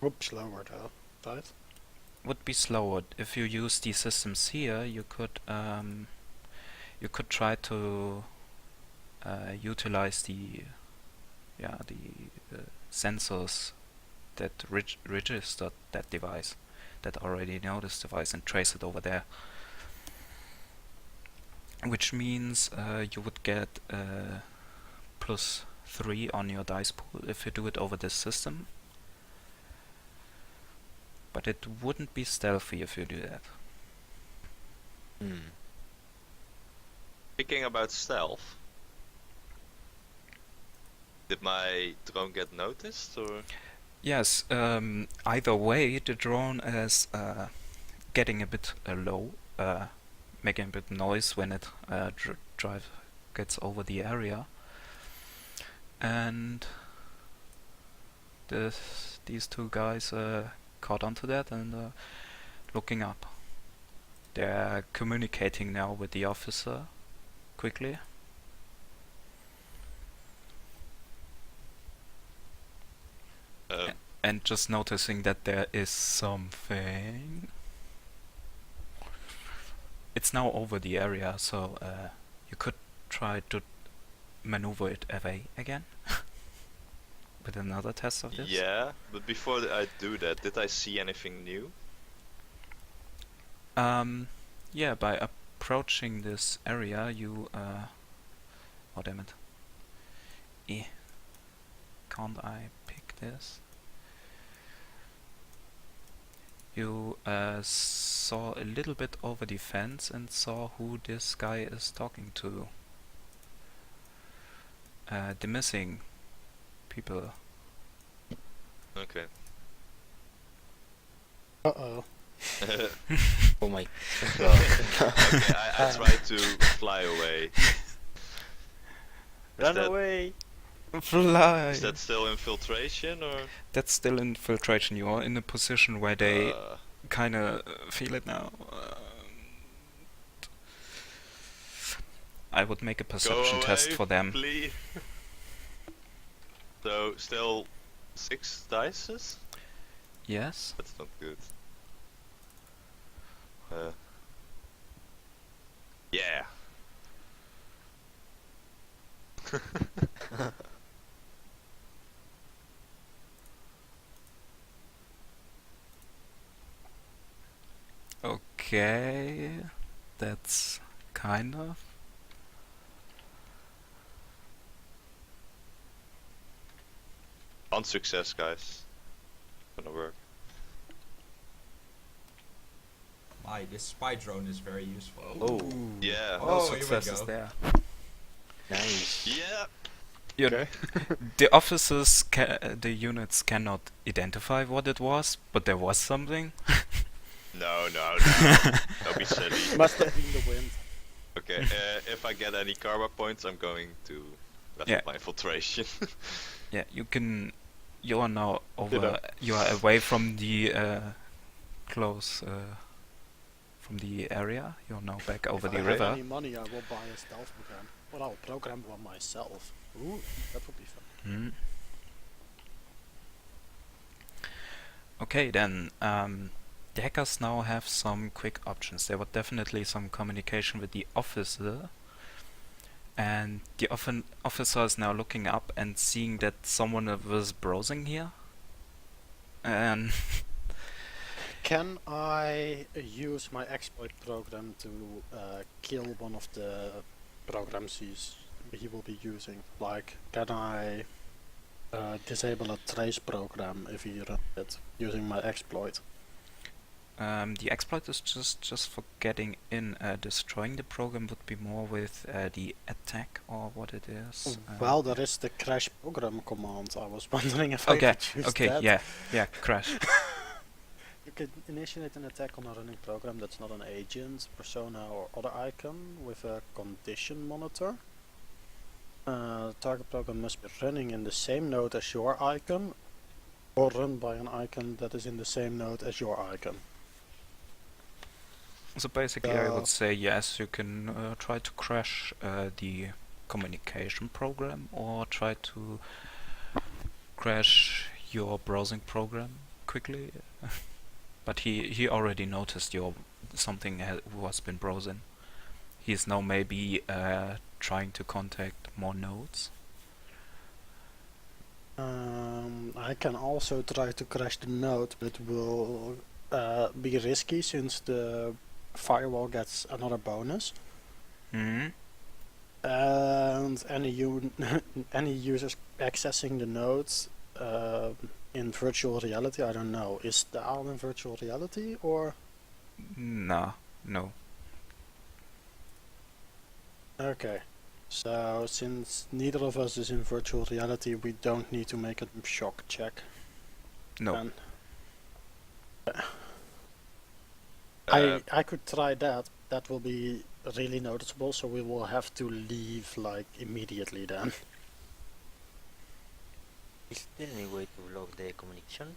Would be slower though, right? Would be slower if you use these systems here. You could try to utilize the sensors that registered that device, that already know this device, and trace it over there. Which means you would get +3 on your dice pool if you do it over this system. But it wouldn't be stealthy if you do that. Speaking about stealth, did my drone get noticed, or? Yes, either way, the drone is getting a bit low, making a bit noise when it gets over the area, and these two guys caught onto that and looking up. They're communicating now with the officer quickly. and just noticing that there is something. It's now over the area, so you could try to maneuver it away again with another test of this. Yeah, but before I do that, did I see anything new? Yeah, by approaching this area, you oh damn it. Can't I pick this? You saw a little bit over the fence and saw who this guy is talking to. The missing people. Okay. Uh-oh. Oh my god. Okay, I try to fly away. Run that- away! Fly! Is that still infiltration or? That's still infiltration. You are in a position where they Uh, kinda feel it now. I would make a perception test away, for them. please. So still 6 dices? Yes. That's not good. Yeah. Okay. That's kind of. On success, guys. Gonna work. My, this spy drone is very useful. Oh, Yeah. No Oh, here we successes go. there. nice. Yeah. Okay. The officers, the units cannot identify what it was, but there was something. No. Don't be silly. Must have been the wind. Okay, if I get any karma points, I'm going to mess Yeah. with my infiltration. Yeah, you can. You are now over. Ditto. You are away from the close. From the area. You're now back over If the I have river. any money, I will buy a stealth program. Or I'll program one myself. Ooh, that would be fun. Hmm. Okay, then the hackers now have some quick options. There was definitely some communication with the officer, and the officer is now looking up and seeing that someone was browsing here. And Can I use my exploit program to kill one of the programs he will be using? Like, can I disable a trace program if he runs it using my exploit? the exploit is just for getting in. Destroying the program would be more with the attack or what it is. Well, there is the crash program command. I was wondering if Okay, I could use okay, that. yeah, crash. You can initiate an attack on a running program that's not an agent, persona, or other icon with a condition monitor. Target program must be running in the same node as your icon, or run by an icon that is in the same node as your icon. So basically, I would say yes. You can try to crash the communication program, or try to crash your browsing program quickly. But he already noticed something was been browsing. He's now maybe trying to contact more nodes. I can also try to crash the node, but will be risky since the firewall gets another bonus. Hmm. And any users accessing the nodes in virtual reality, I don't know, is Staal in virtual reality or? No. Okay, so since neither of us is in virtual reality, we don't need to make a shock check. No. And Uh, I could try that. That will be really noticeable, so we will have to leave like immediately then. Is there any way to log the communication?